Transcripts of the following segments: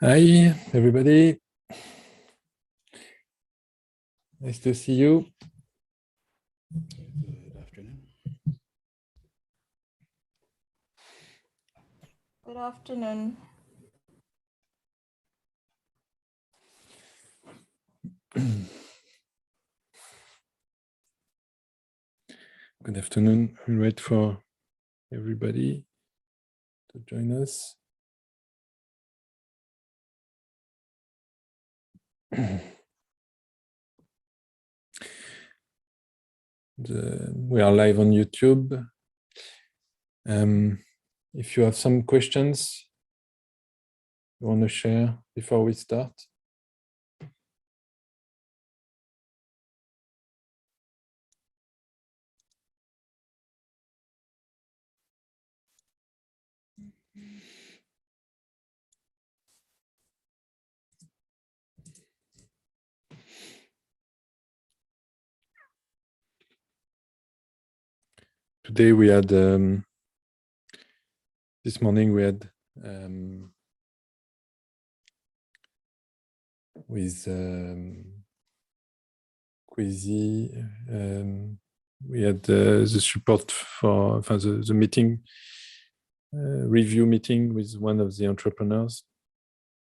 Hi, everybody. Nice to see you. Good afternoon. Good afternoon. Good afternoon. We'll wait for everybody to join us. We are live on YouTube. If you have some questions you want to share before we start. Today we had, this morning we had with Quizzy, we had the support for the meeting, review meeting with one of the entrepreneurs,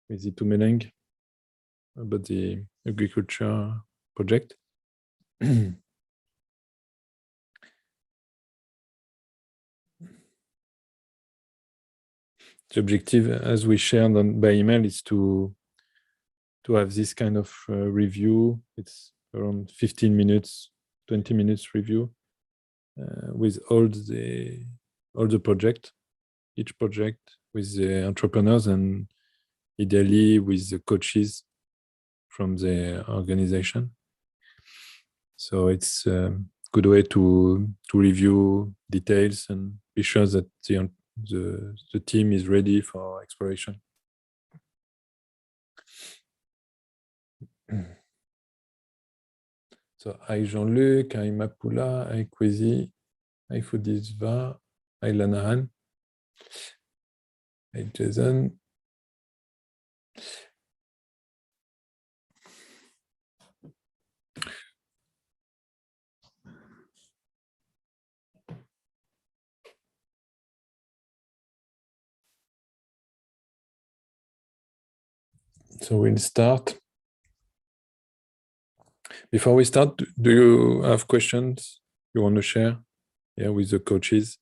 with the Tumeleng, about the agriculture project. The objective, as we shared by email, is to have this kind of review. It's around 15 minutes, 20 minutes review with all the project, each project with the entrepreneurs and ideally with the coaches from the organization. So it's a good way to review details and be sure that the team is ready for exploration. So hi Jean-Luc, hi Mapula, hi Kwesi, hi Foodisva, hi Lanahan, hi Jason. So we'll start. Before we start, do you have questions you want to share? Yeah, with the coaches.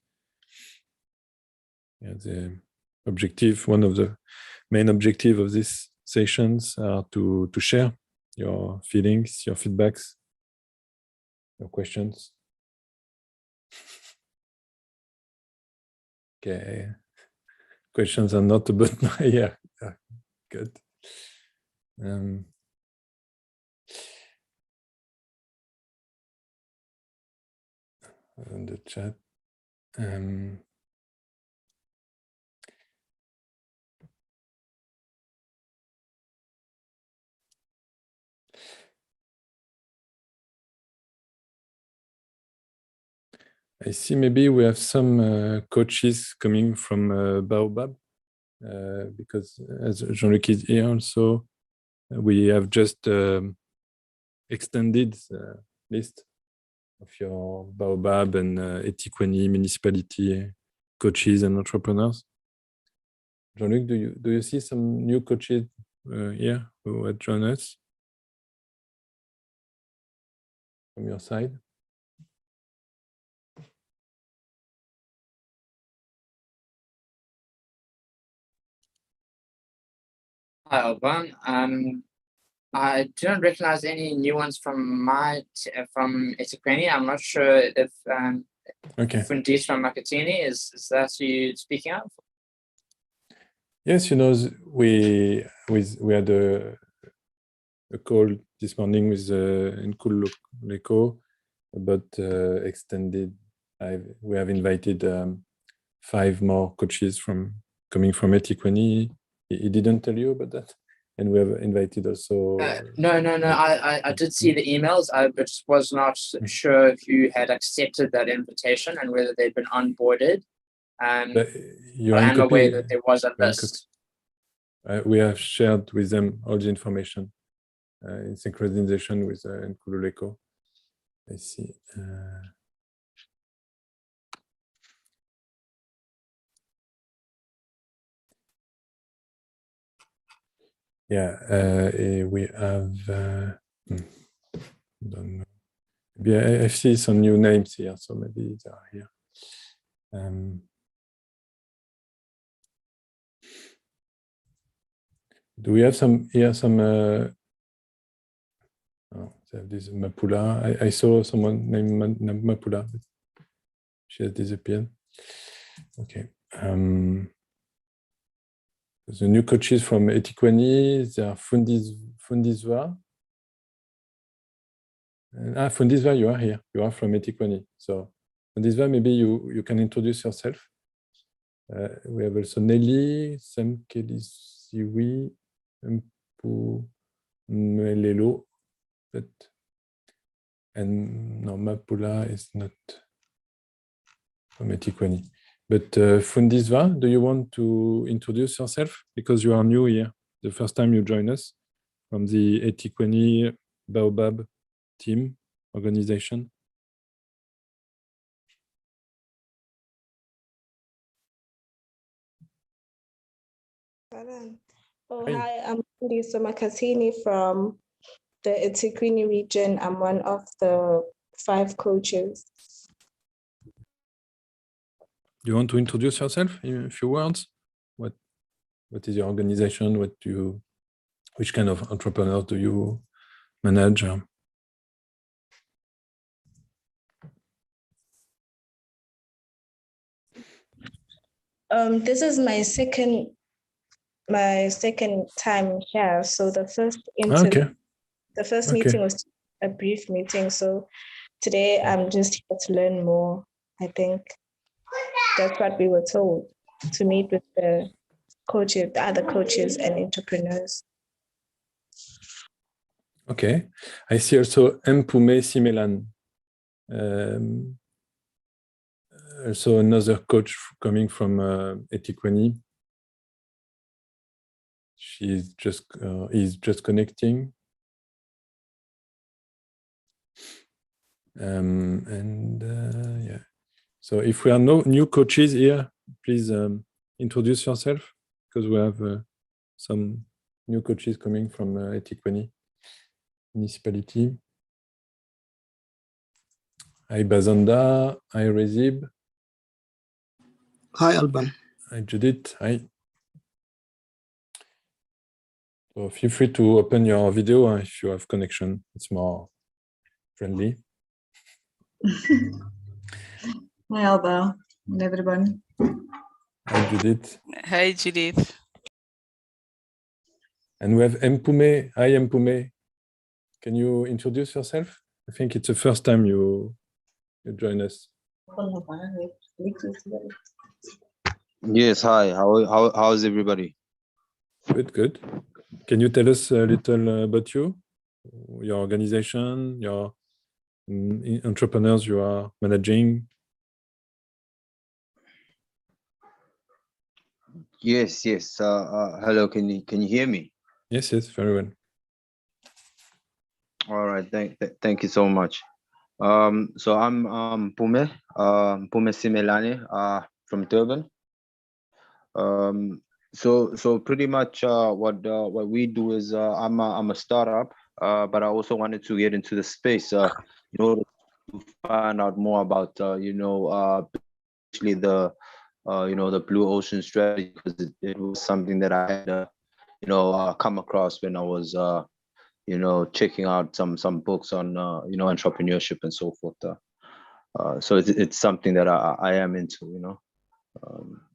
Yeah, the objective, one of the main objective of these sessions are to share your feelings, your feedbacks, your questions. Okay. Questions are not about my, yeah, good. In the chat. I see maybe we have some coaches coming from Baobab, because as Jean-Luc is here also, we have just extended the list of your Baobab and Etiquani municipality coaches and entrepreneurs. Jean-Luc, do you see some new coaches here who have joined us from your side? Hi, Alban. I don't recognize any new ones from from Etiquani. I'm not sure if Fundis from Makatini is that you speaking of? Yes, you know, we had a call this morning with Nkul Leko about extended. We have invited 5 more coaches coming from Etiquani. He didn't tell you about that, and we have invited also. No. I did see the emails. I just was not sure if you had accepted that invitation and whether they'd been onboarded. But I'm aware that there was a list. we have shared with them all the information in synchronization with Nkululeko. I see. Yeah, we have. Don't know. Yeah, I see some new names here, so maybe they are here. Do we have some here? Some. Oh, this Mapula. I saw someone named Mapula, but she has disappeared. Okay. The new coaches from Etiquani, they are Fundiswa. Fundiswa, you are here. You are from Etiquani. So, Fundiswa, maybe you can introduce yourself. We have also Nelly, Sam Kelisiwi, Mpu Melelo, and no, Mapula is not from Etiquani. But Fundiswa, do you want to introduce yourself? Because you are new here, the first time you join us from the Etiquani Baobab team organization. Hi, I'm Lisa Makasini from the Etiquini region. I'm one of the 5 coaches. Do you want to introduce yourself in a few words? What is your organization? Which kind of entrepreneurs do you manage? This is my second time here. So the first meeting was a brief meeting. So today I'm just here to learn more. I think that's what we were told, to meet with the coaches, the other coaches and entrepreneurs. Okay. I see also Mpume Simelan. Also another coach coming from Etiquani. He's just connecting. Yeah. So if we are no new coaches here, please introduce yourself, because we have some new coaches coming from Etiquani municipality. Hi Bazanda, hi Rezib. Hi Alban. Hi Judith, hi. So feel free to open your video if you have connection. It's more friendly. Hi Alba and everyone. Hi Judith. Hi Judith. And we have Mpume. Hi Mpume. Can you introduce yourself? I think it's the first time you join us. Yes, hi. How's everybody? Good. Can you tell us a little about you, your organization, your entrepreneurs you are managing? Yes. Hello. Can you hear me? Yes, very well. All right. Thank you so much. So I'm Pume Simelane from Durban. So pretty much what we do is I'm a startup, but I also wanted to get into the space in order to find out more about actually the the blue ocean strategy, because it was something that I had come across when I was checking out some books on entrepreneurship and so forth. So it's something that I am into.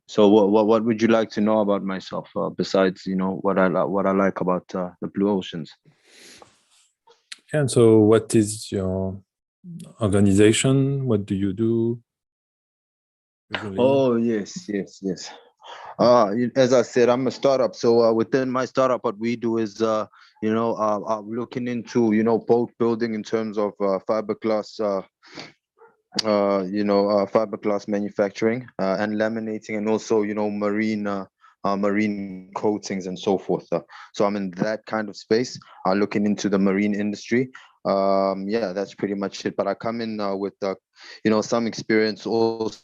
So what would you like to know about myself besides what I like about the blue oceans? And so what is your organization? What do you do usually? Oh yes. As I said, I'm a startup. So within my startup, what we do is looking into boat building in terms of fiberglass fiberglass manufacturing and laminating, and also marine marine coatings and so forth. So I'm in that kind of space, looking into the marine industry. Yeah, that's pretty much it. But I come in with, some experience also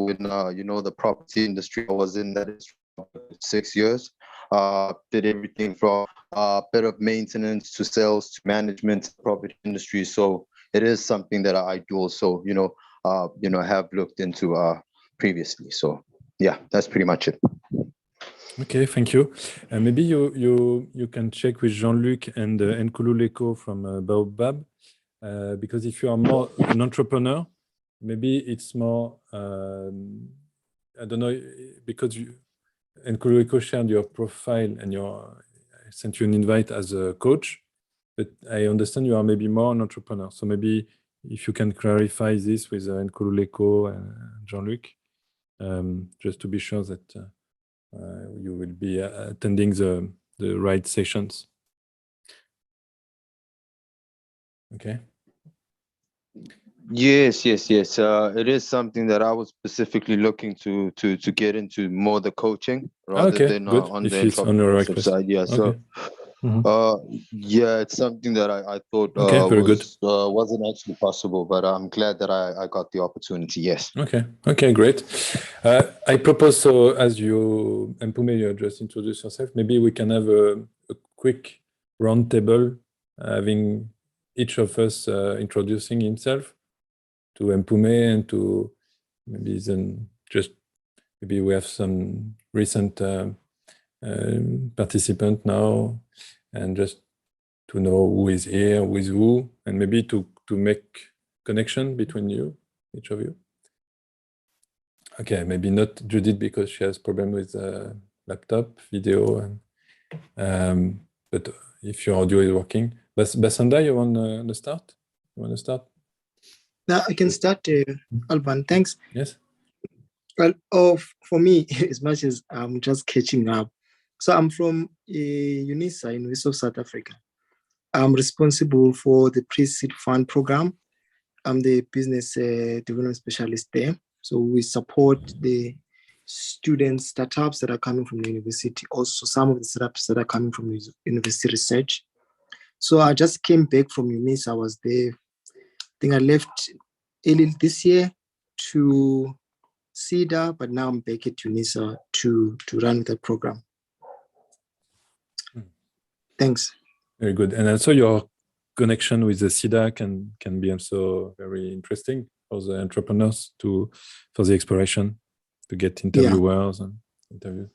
in, the property industry. I was in that industry for 6 years. Did everything from a bit of maintenance to sales to management, property industry. So it is something that I do also, have looked into previously. So yeah, that's pretty much it. Okay, thank you. Maybe you can check with Jean-Luc and Nkululeko from BOCorners, because if you are more an entrepreneur, maybe it's more, I don't know, because Nkululeko shared your profile and I sent you an invite as a coach, but I understand you are maybe more an entrepreneur. So maybe if you can clarify this with Nkululeko and Jean-Luc, just to be sure that you will be attending the right sessions. Okay. Yes. It is something that I was specifically looking to get into, more the coaching rather than good. on If the it's on your entrepreneurship side. Yeah. Okay. So yeah, it's something that I thought very good. wasn't actually possible, but I'm glad that I got the opportunity. Yes. Okay, great. I propose, so as you, Mpume, you just introduce yourself, maybe we can have a quick round table, having each of us introducing himself to Mpume and to maybe then just maybe we have some recent participant now, and just to know who is here with who, and maybe to make connection between you, each of you. Okay, maybe not Judith because she has problem with laptop, video, and but if your audio is working. Basanda, you want to start? You want to start? Now I can start, Alban. Thanks. Yes. Well, for me, as much as I'm just catching up, so I'm from UNISA, University of South Africa. I'm responsible for the pre-seed fund program. I'm the business development specialist there. So we support the student startups that are coming from the university, also some of the startups that are coming from university research. So I just came back from UNISA. I was there. I think I left early this year to CEDA, but now I'm back at UNISA to run the program. Thanks. Very good. And also your connection with the CEDA can be also very interesting for the entrepreneurs for the exploration, to get interviewers and interviews.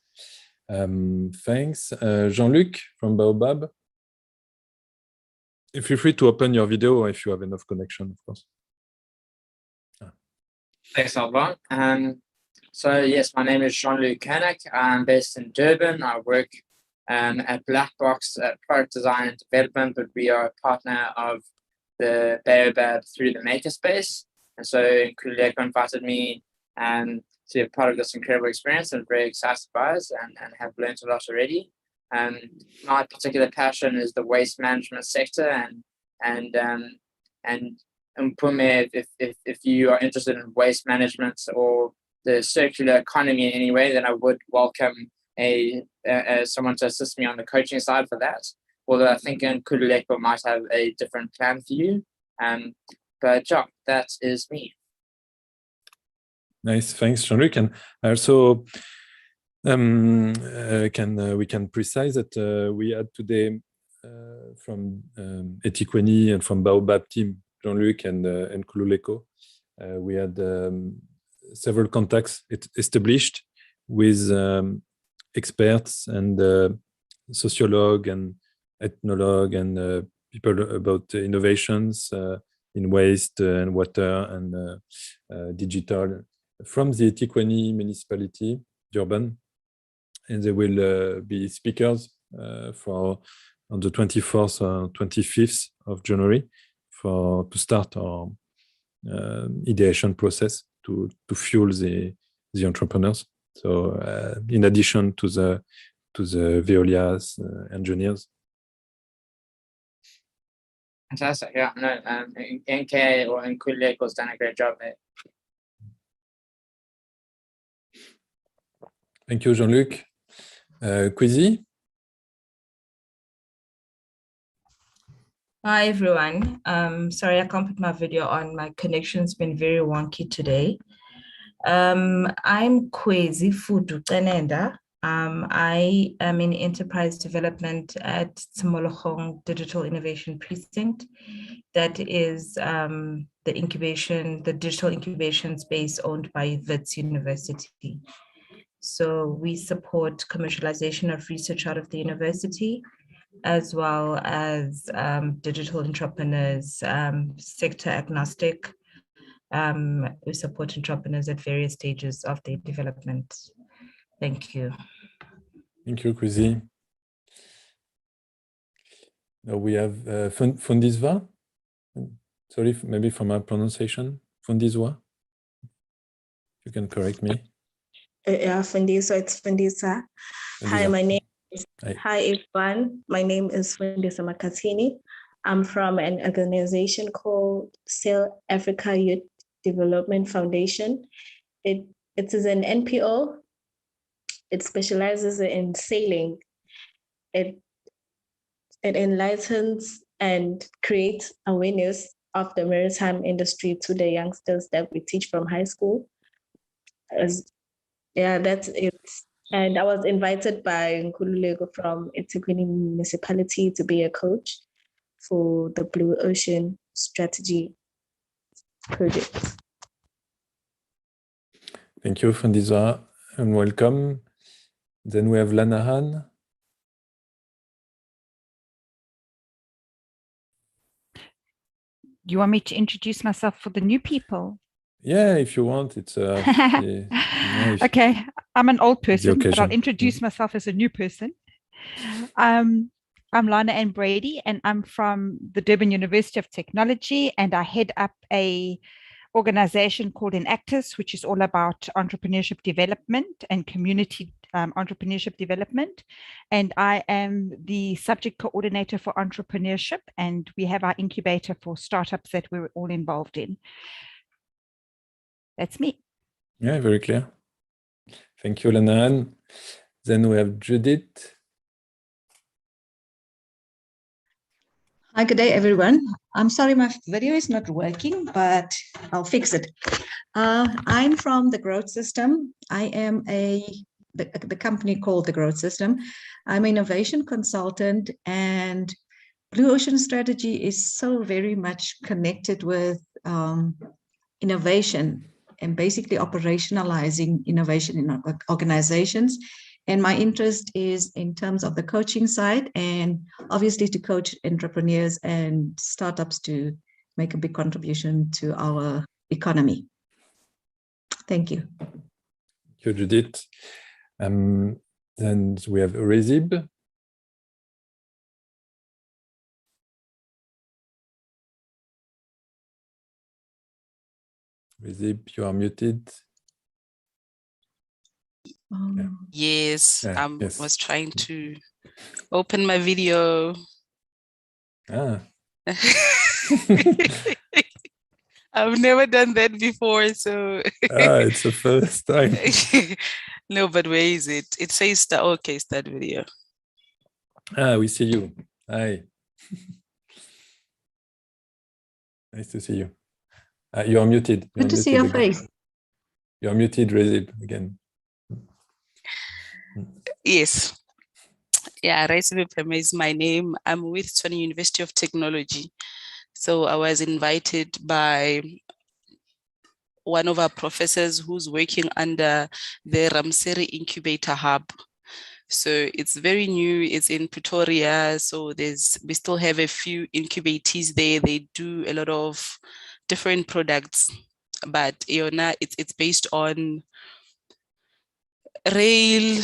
Thanks. Jean-Luc from BOCorners. Feel free to open your video if you have enough connection, of course. Thanks, Alban. So yes, my name is Jean-Luc Koenig. I'm based in Durban. I work at Black Box Product Design and Development, but we are a partner of the Baobab through the Makerspace. And so Nkululeko invited me to be a part of this incredible experience. I'm very excited by it and have learned a lot already. My particular passion is the waste management sector, and Mpume, if you are interested in waste management or the circular economy in any way, then I would welcome someone to assist me on the coaching side for that. Although I think Nkululeko might have a different plan for you. But yeah, that is me. Nice, thanks, Jean-Luc. And also, we can precise that we had today from Etiqueni and from Baobab team, Jean-Luc and Nkululeko. We had several contacts established with experts and sociologue and ethnologue and people about innovations in waste and water and digital from the Etiqueni municipality, Durban. And they will be speakers on the 24th or 25th of January to start our ideation process to fuel the entrepreneurs. So in addition to the Veolia's engineers. Fantastic. Yeah, no, NK or Nkululeko has done a great job there. Thank you, Jean-Luc. Quizzy? Hi everyone. Sorry I can't put my video on. My connection's been very wonky today. I'm Kwezi Fudu Tenenda. I am in enterprise development at Tsimolochong Digital Innovation Precinct. That is the digital incubation space owned by Wits University. So we support commercialization of research out of the university, as well as digital entrepreneurs, sector agnostic. We support entrepreneurs at various stages of their development. Thank you. Thank you, Quizzy. Now we have Fundiswa. Sorry, maybe for my pronunciation. Fundiswa. You can correct me. Yeah, Fundisa, it's Fundisa. Hi, my name is, hi everyone. My name is Fundisa Makatini. I'm from an organization called Sail Africa Youth Development Foundation. It is an NPO. It specializes in sailing. It enlightens and creates awareness of the maritime industry to the youngsters that we teach from high school. Yeah, that's it. And I was invited by Nkululeko from eThekwini municipality to be a coach for the Blue Ocean Strategy project. Thank you, Fundiswa, and welcome. Then we have Lanahan. Do you want me to introduce myself for the new people? Yeah, if you want, it's okay. I'm an old person, but I'll introduce myself as a new person. I'm Lana Ann Brady, and I'm from the Durban University of Technology, and I head up a organization called Enactus, which is all about entrepreneurship development and community entrepreneurship development. And I am the subject coordinator for entrepreneurship, and we have our incubator for startups that we're all involved in. That's me. Yeah, very clear. Thank you, Lana. Then we have Judith. Hi, good day, everyone. I'm sorry my video is not working, but I'll fix it. I'm from the Growth System. I am the company called the Growth System. I'm an innovation consultant, and Blue Ocean Strategy is so very much connected with innovation and basically operationalizing innovation in organizations. And my interest is in terms of the coaching side, and obviously to coach entrepreneurs and startups to make a big contribution to our economy. Thank you. Thank you, Judith. Then we have Rezib. Rezib, you are muted. Yes, yes. Was trying to open my video. I've never done that before, so it's the first time. No, but where is it? It says start. Okay, start video. We see you. Hi. Nice to see you. You are muted. Good to see your face. You are muted, Rezib, again. Yes. Yeah, Rezib is my name. I'm with Tshwane University of Technology. So I was invited by one of our professors who's working under the Ramseri Incubator Hub. So it's very new, it's in Pretoria. So we still have a few incubatees there. They do a lot of different products, but it's based on rail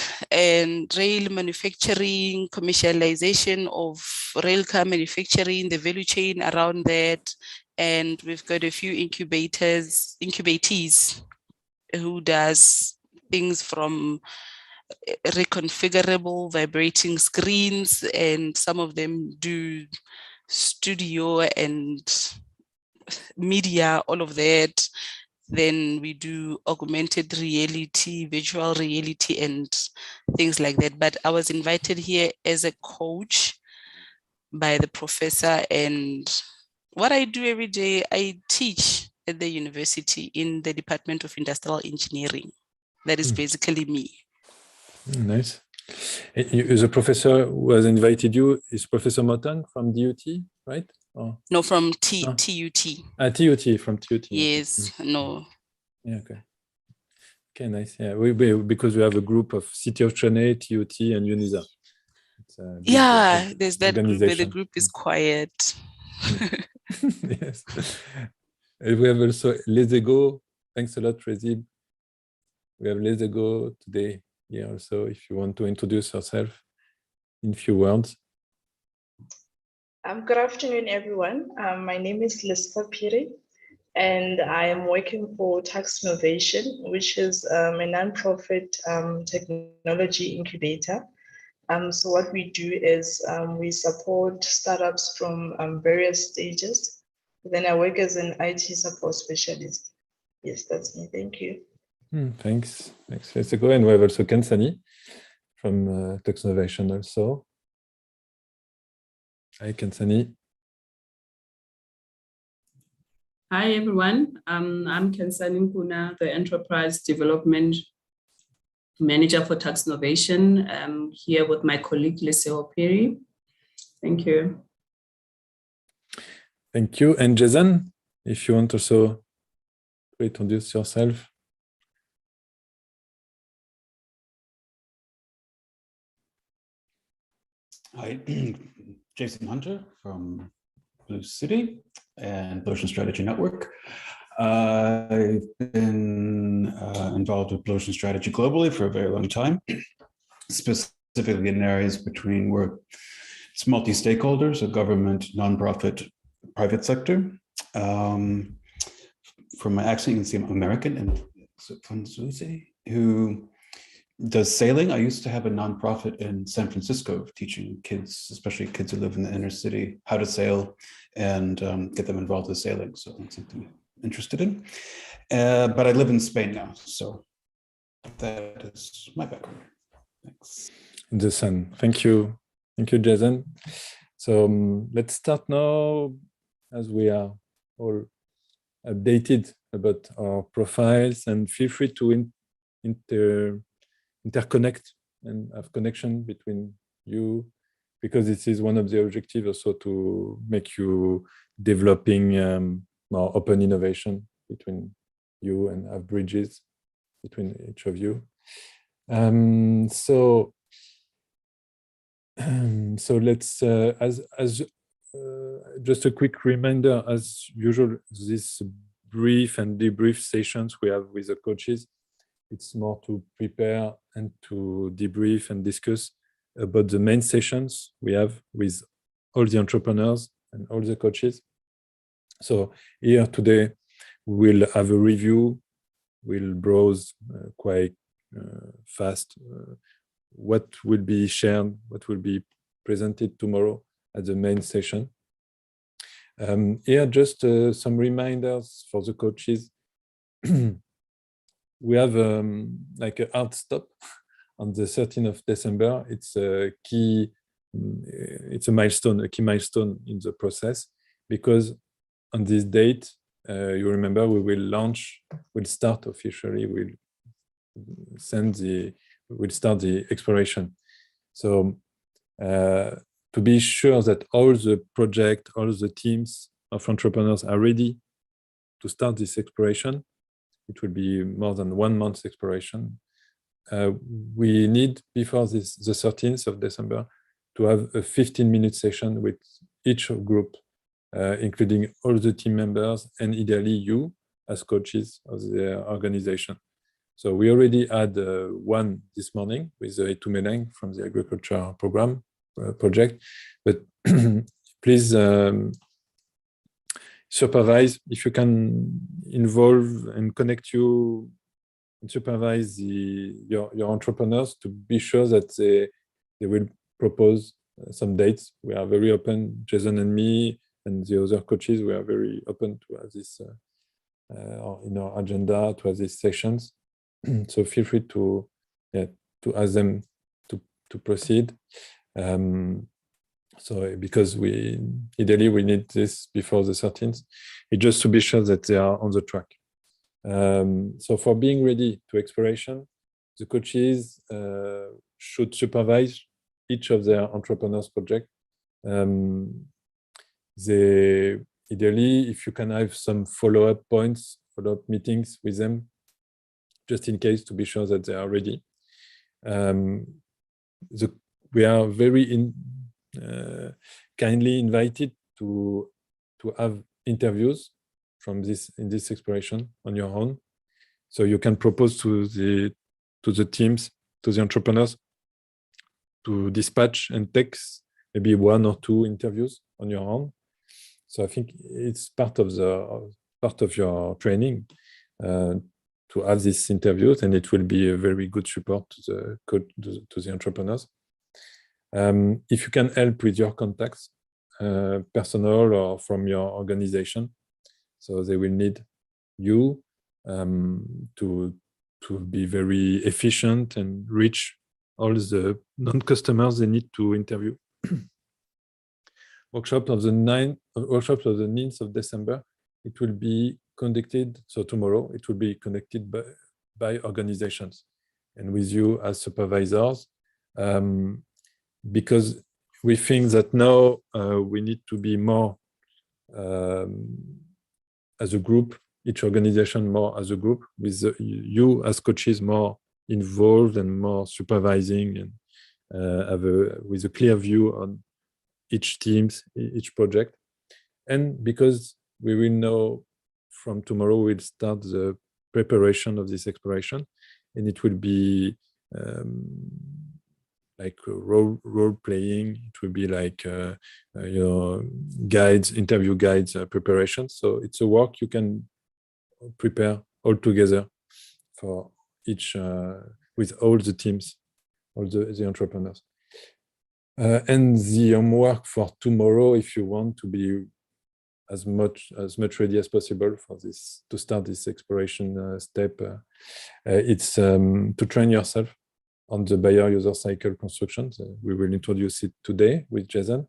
manufacturing, commercialization of rail car manufacturing, the value chain around that. And we've got a few incubatees who does things from reconfigurable vibrating screens, and some of them do studio and media, all of that. Then we do augmented reality, virtual reality, and things like that. But I was invited here as a coach by the professor, and what I do every day, I teach at the university in the Department of Industrial Engineering. That is basically me. Nice. The professor who has invited you is Professor Motang from DUT, right? Oh. No, from TUT. TUT, from TUT. Yes, no. Yeah, okay. Okay, nice. Yeah, because we have a group of City of Chennai, TUT, and UNISA. Yeah, there's that group, but the group is quiet. Yes. And we have also Les Ego. Thanks a lot, Rezib. We have Les Ego today here also, if you want to introduce yourself in few words. Good afternoon, everyone. My name is Lispa Piri, and I am working for Tax Innovation, which is a nonprofit technology incubator. So what we do is we support startups from various stages. Then I work as an IT support specialist. Yes, that's me. Thank you. Thanks. Let's go. And we have also Kansani from Tax Innovation also. Hi, Kansani. Hi, everyone. I'm Kansani Nkuna, the Enterprise Development Manager for Tax Innovation. I'm here with my colleague, Leseo Piri. Thank you. Thank you. And Jason, if you want also to introduce yourself. Hi, Jason Hunter from Blue City and Blue Ocean Strategy Network. I've been involved with Blue Ocean Strategy globally for a very long time, specifically in areas between where it's multi-stakeholders, a government, nonprofit, private sector. From my accent, you can see I'm American, and who does sailing. I used to have a nonprofit in San Francisco teaching kids, especially kids who live in the inner city, how to sail and get them involved with sailing. So that's something I'm interested in. But I live in Spain now, so that is my background. Thanks. Jason, thank you. Thank you, Jason. So let's start now, as we are all updated about our profiles, and feel free to interconnect and have connection between you, because this is one of the objectives also to make you developing more open innovation between you and have bridges between each of you. So let's just a quick reminder, as usual, this brief and debrief sessions we have with the coaches, it's more to prepare and to debrief and discuss about the main sessions we have with all the entrepreneurs and all the coaches. So here today, we'll have a review. We'll browse quite fast what will be shared, what will be presented tomorrow at the main session. Here, just some reminders for the coaches. We have like a hard stop on the 13th of December. It's a key, it's a milestone, a key milestone in the process, because on this date, you remember, we will launch, we'll start officially, we'll start the exploration. So to be sure that all the project, all the teams of entrepreneurs are ready to start this exploration, it will be more than 1 month exploration. We need, before the 13th of December, to have a 15-minute session with each group, including all the team members and ideally you as coaches of the organization. So we already had one this morning with Itu Meleng from the agriculture program project, but please supervise, if you can involve and connect you and supervise your entrepreneurs to be sure that they will propose some dates. We are very open, Jason and me and the other coaches, we are very open to have this or in our agenda to have these sessions. So feel free to ask them to proceed. So because ideally we need this before the 13th, it's just to be sure that they are on the track. So for being ready to exploration, the coaches should supervise each of their entrepreneurs project. They ideally, if you can have some follow-up points, follow-up meetings with them, just in case, to be sure that they are ready. We are very kindly invited to have interviews in this exploration on your own. So you can propose to the teams, to the entrepreneurs, to dispatch and text maybe 1 or 2 interviews on your own. So I think it's part of your training to have these interviews, and it will be a very good support to the entrepreneurs. If you can help with your contacts, personal or from your organization, so they will need you to be very efficient and reach all the non-customers they need to interview. Workshop of the 9th of December, it will be conducted, so tomorrow, it will be conducted by organizations and with you as supervisors, because we think that now we need to be more as a group, each organization more as a group, with you as coaches more involved and more supervising, and with a clear view on each teams, each project. And because we will know from tomorrow, we'll start the preparation of this exploration, and it will be like role playing. It will be like guides, interview guides, preparation. So it's a work you can prepare all together for each with all the teams, all the entrepreneurs. And the homework for tomorrow, if you want to be as much ready as possible for this, to start this exploration step, it's to train yourself on the buyer user cycle construction. We will introduce it today with Jason,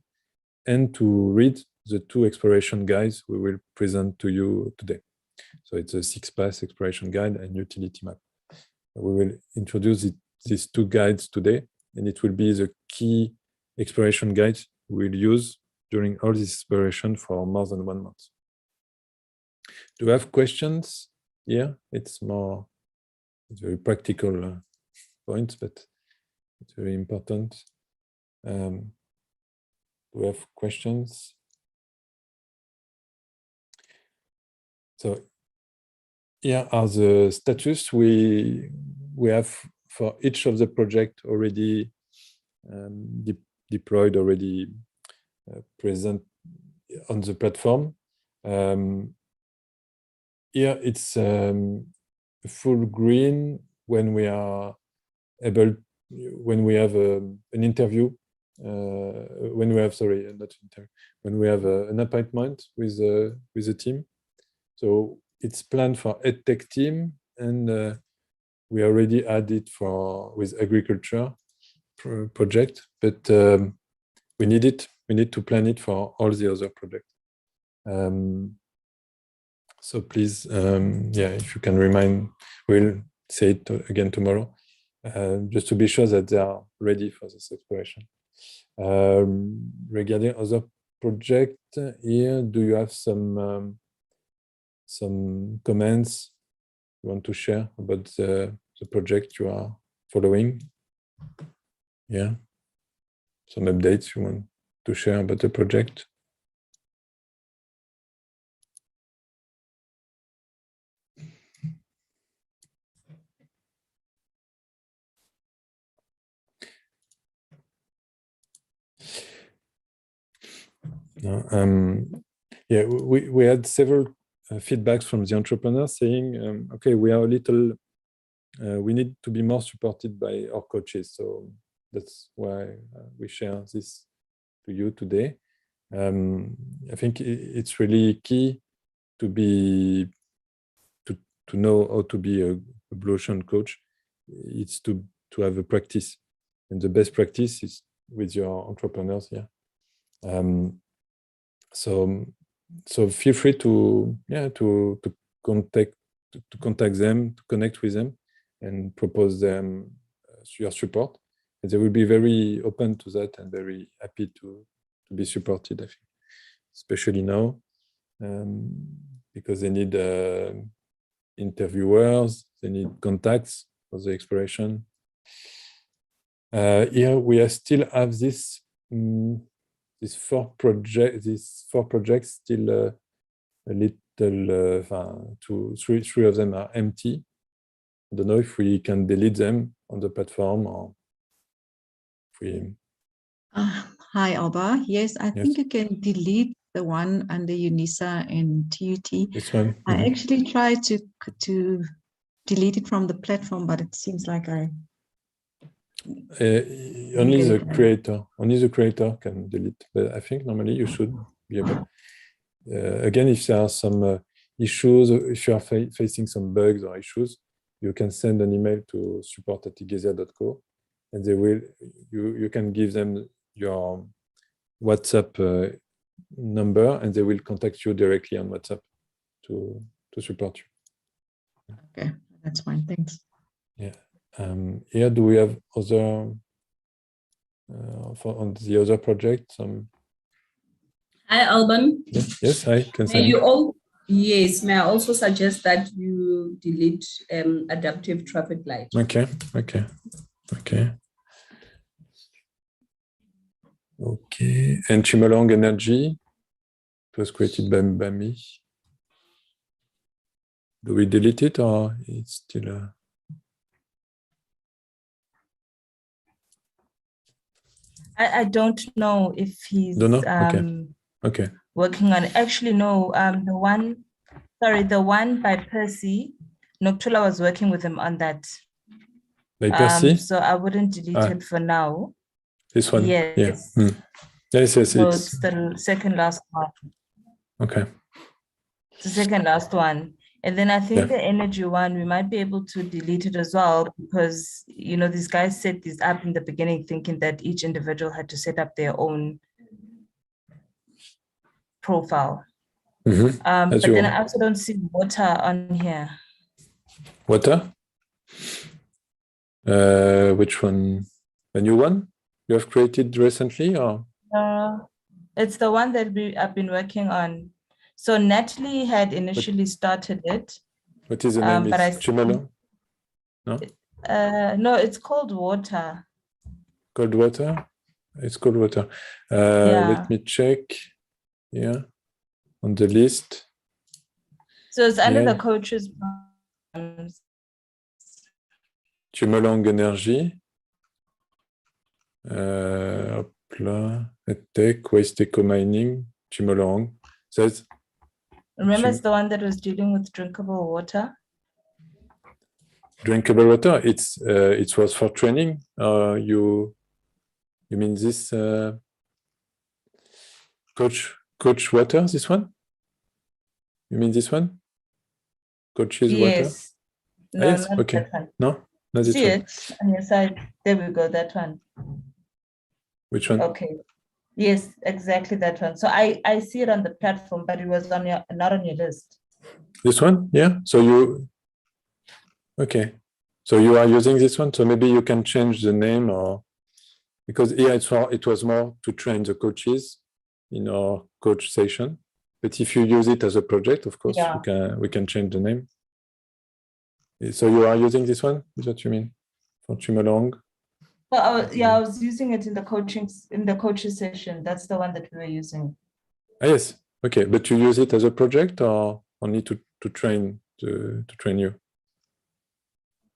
and to read the 2 exploration guides we will present to you today. So it's a 6-pass exploration guide and utility map. We will introduce these 2 guides today, and it will be the key exploration guides we'll use during all this exploration for more than 1 month. Do you have questions here? It's very practical points, but it's very important. Do we have questions? So here are the status we have for each of the project already deployed, already present on the platform. Here it's full green when we are able, when we have an interview, when we have, sorry, not interview, when we have an appointment with the team. So it's planned for EdTech team, and we already added with agriculture project, but we need to plan it for all the other projects. So please, if you can remind, we'll say it again tomorrow, just to be sure that they are ready for this exploration. Regarding other project here, do you have some comments you want to share about the project you are following? Yeah, some updates you want to share about the project? Yeah, we had several feedbacks from the entrepreneurs saying, okay, we are a little, we need to be more supported by our coaches. So that's why we share this to you today. I think it's really key to be know how to be a blue ocean coach, it's to have a practice, and the best practice is with your entrepreneurs here. So feel free to contact them, to connect with them, and propose them your support. And they will be very open to that and very happy to be supported, I think, especially now, because they need interviewers, they need contacts for the exploration. Here we still have these four projects still a little, three of them are empty. I don't know if we can delete them on the platform or if we. Hi, Alba. Yes, I think you can delete the one under UNISA and TUT. This one? I actually tried to delete it from the platform, but it seems like only the creator can delete. But I think normally you should be able. Again, if there are some issues, if you are facing some bugs or issues, you can send an email to support@igezia.co, and they will. You can give them your WhatsApp number, and they will contact you directly on WhatsApp to support you. Okay, that's fine. Thanks. Yeah. Here, do we have other on the other project? Hi, Alban. Yes, hi. May I also suggest that you delete adaptive traffic light? Okay. And Chimolong Energy, it was created by me. Do we delete it or it's still? I don't know if he's Okay. working on it. Actually, no. The one by Percy. Noctula was working with him on that. By Percy? So I wouldn't delete it for now. This one? Yes. Yeah. Yes. So it's the second last one. Okay. The second last one. And then I think the energy one, we might be able to delete it as well, because, these guys set this up in the beginning thinking that each individual had to set up their own profile. But then I also don't see water on here. Water? Which one? A new one you have created recently, or? It's the one that I've been working on. So Natalie had initially started it. What is the name? It's Chimolong? No? No, it's called Water. Cold water? It's cold water. Let me check. Yeah. On the list. So it's under the coaches. Chimolong Energy. Hop là. Tech, Waste Eco Mining, Chimolong. Says. Remember, it's the one that was dealing with drinkable water. Drinkable water. It was for training. You mean this coach water? This one? You mean this one? Coach's water? No, yes. Not okay. That one. No, not See this it on your side. There we go. That one. Which one? Okay. Yes, exactly that one. So I see it on the platform, but it was not on your list. This one? Yeah. So you are using this one. So maybe you can change the name, or because here it was more to train the coaches in our coach session. But if you use it as a project, of course, we can change the name. So you are using this one? Is what you mean? For Chimolong? Well, I was using it in the coaching session. That's the one that we were using. Yes. Okay. But you use it as a project or only to train you?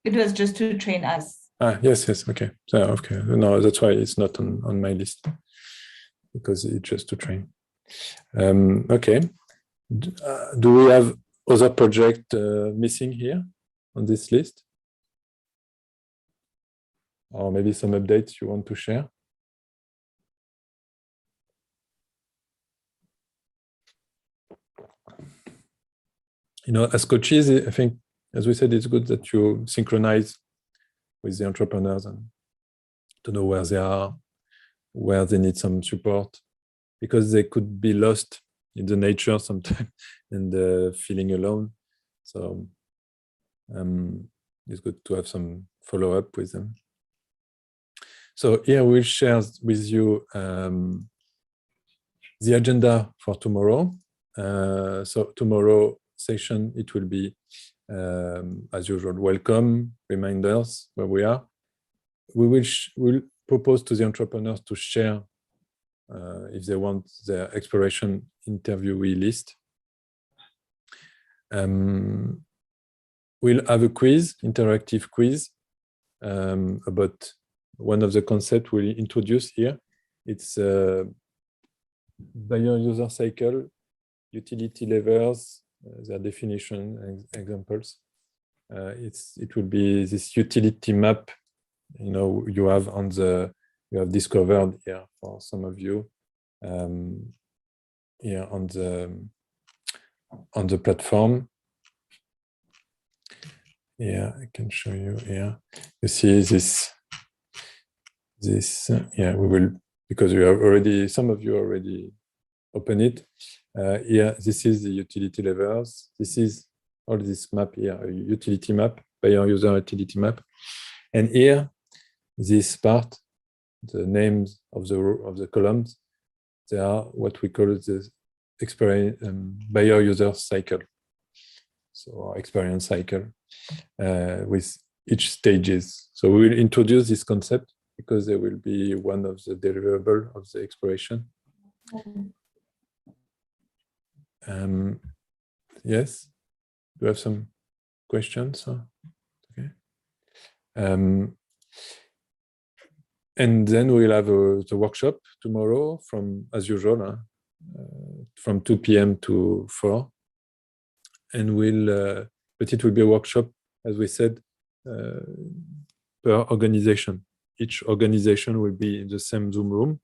It was just to train us. Yes. Okay. So, okay. No, that's why it's not on my list, because it's just to train. Okay. Do we have other project missing here on this list? Or maybe some updates you want to share? As coaches, I think as we said, it's good that you synchronize with the entrepreneurs and to know where they are, where they need some support, because they could be lost in the nature sometimes and feeling alone. So it's good to have some follow-up with them. So here we'll share with you the agenda for tomorrow. So tomorrow session, it will be, as usual, welcome, reminders, where we are. We'll propose to the entrepreneurs to share, if they want, their exploration interviewee list. We'll have a quiz, interactive quiz, about one of the concepts we'll introduce here. It's buyer-user cycle, utility levers, their definition and examples. It will be this utility map, you have discovered here for some of you here on the platform. Yeah, I can show you here. You see this. Yeah, we will, because we have already, some of you already open it. Here, this is the utility levers. This is all this map here, a utility map, buyer user utility map. And here, this part, the names of the columns, they are what we call the buyer user cycle. So experience cycle with each stages. So we will introduce this concept because there will be one of the deliverable of the exploration. Yes, do you have some questions? Okay. And then we'll have the workshop tomorrow from, as usual, from 2 p.m. to 4. And but it will be a workshop, as we said, per organization. Each organization will be in the same Zoom room,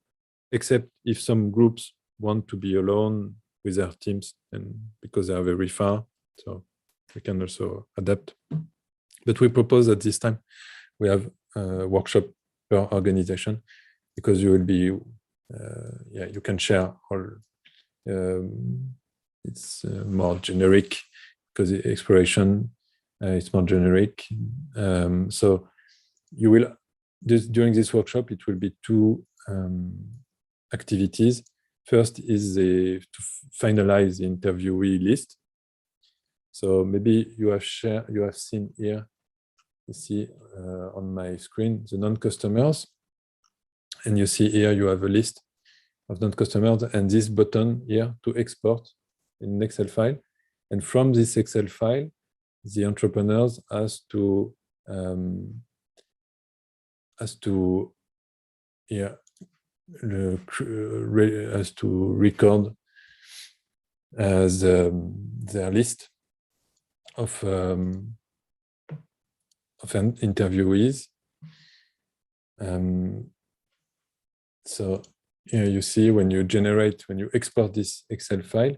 except if some groups want to be alone with their teams, and because they are very far, so we can also adapt. But we propose that this time we have a workshop per organization, because you will be, you can share all. It's more generic because the exploration it's more generic. So you will. During this workshop, it will be 2 activities. First is to finalize the interviewee list. So maybe you have seen here, you see on my screen, the non-customers. And you see here, you have a list of non-customers and this button here to export in an Excel file. And from this Excel file, the entrepreneurs has to record their list of interviewees. So here you see when you export this Excel file,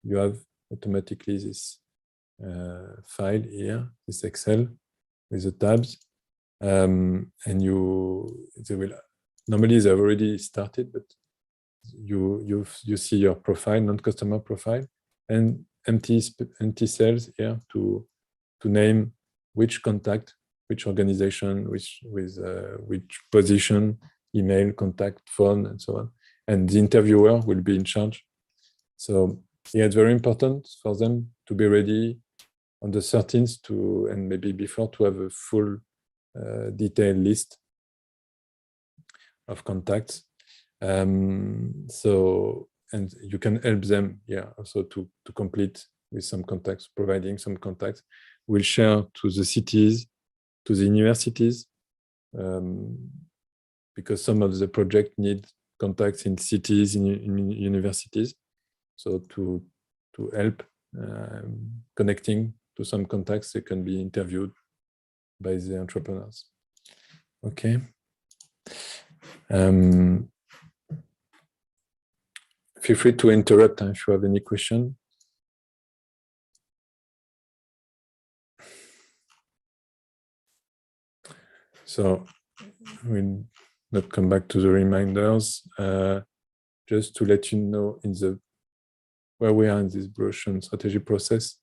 you have automatically this file here, this Excel with the tabs. And normally they've already started, but you see your profile, non-customer profile, and empty cells here to name which contact, which organization, which position, email, contact, phone, and so on. And the interviewer will be in charge. So yeah, it's very important for them to be ready on the 13th and maybe before, to have a full detailed list of contacts. So, and you can help them, also to complete with some contacts, providing some contacts. We'll share to the cities, to the universities, because some of the project need contacts in cities, in universities. So to help connecting to some contacts, they can be interviewed by the entrepreneurs. Okay. Feel free to interrupt if you have any question. So we'll not come back to the reminders. Just to let you know where we are in this blue ocean strategy process.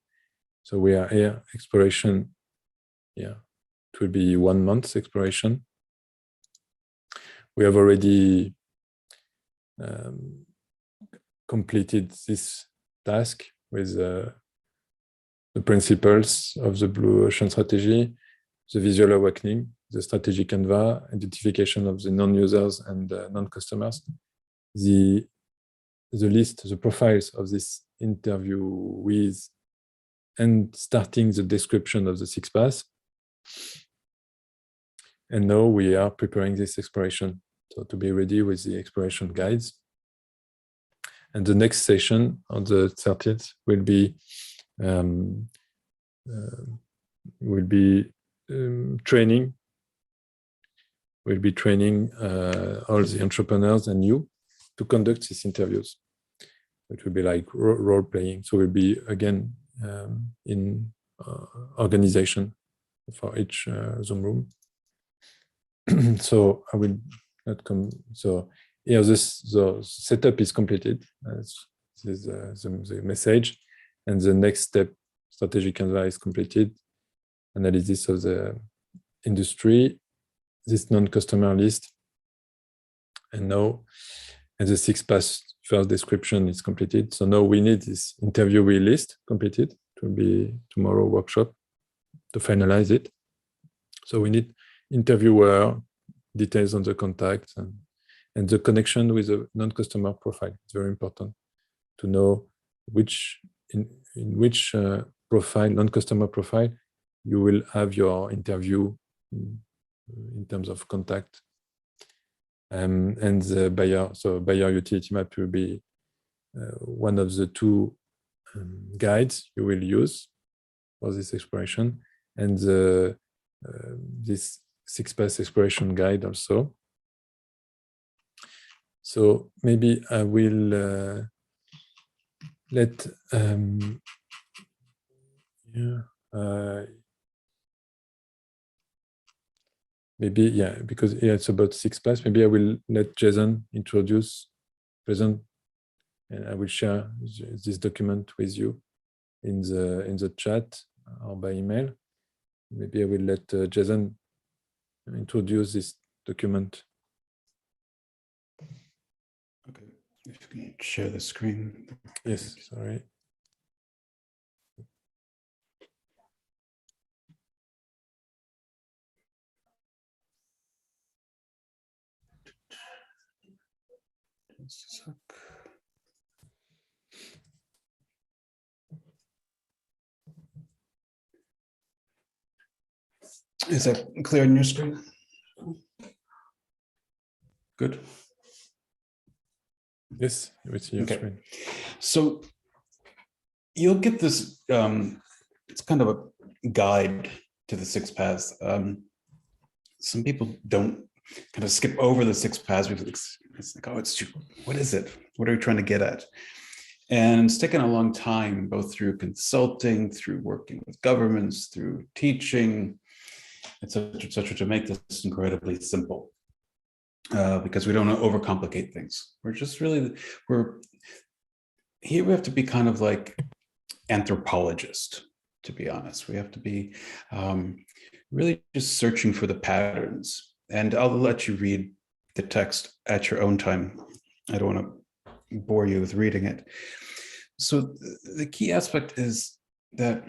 So we are here, exploration. Yeah, it will be 1 month exploration. We have already completed this task with the principles of the blue ocean strategy, the visual awakening, the strategy canvas, identification of the non-users and non-customers, the list, the profiles of this interviewees, and starting the description of the 6 paths. And now we are preparing this exploration, so to be ready with the exploration guides. And the next session on the 30th will be training. We'll be training all the entrepreneurs and you to conduct these interviews. It will be like role playing. So we'll be again in organization for each Zoom room. So I will not come. So here, the setup is completed. This is the message, and the next step, strategy canvas, is completed. Analysis of the industry, this non-customer list, and now, and the 6 paths first description is completed. So now we need this interviewee list completed. It will be tomorrow workshop to finalize it. So we need interviewer, details on the contact, and the connection with the non-customer profile. It's very important to know in which profile, non-customer profile, you will have your interview in terms of contact. And the buyer, so buyer utility map will be one of the 2 guides you will use for this exploration, and this 6 paths exploration guide also. So maybe I will let because it's about 6 paths. Maybe I will let Jason present, and I will share this document with you in the chat or by email. Maybe I will let Jason introduce this document. Okay, if you can share the screen. Yes, sorry. Is that clear on your screen? Good. Yes, we see your screen. So you'll get this, it's kind of a guide to the 6 paths. Some people don't kind of skip over the 6 paths because it's like, oh, it's too, what is it? What are we trying to get at? And it's taken a long time, both through consulting, through working with governments, through teaching, et cetera, to make this incredibly simple. Because we don't want to overcomplicate things. We're just really, we have to be kind of like anthropologists, to be honest. We have to be really just searching for the patterns. And I'll let you read the text at your own time. I don't want to bore you with reading it. So the key aspect is that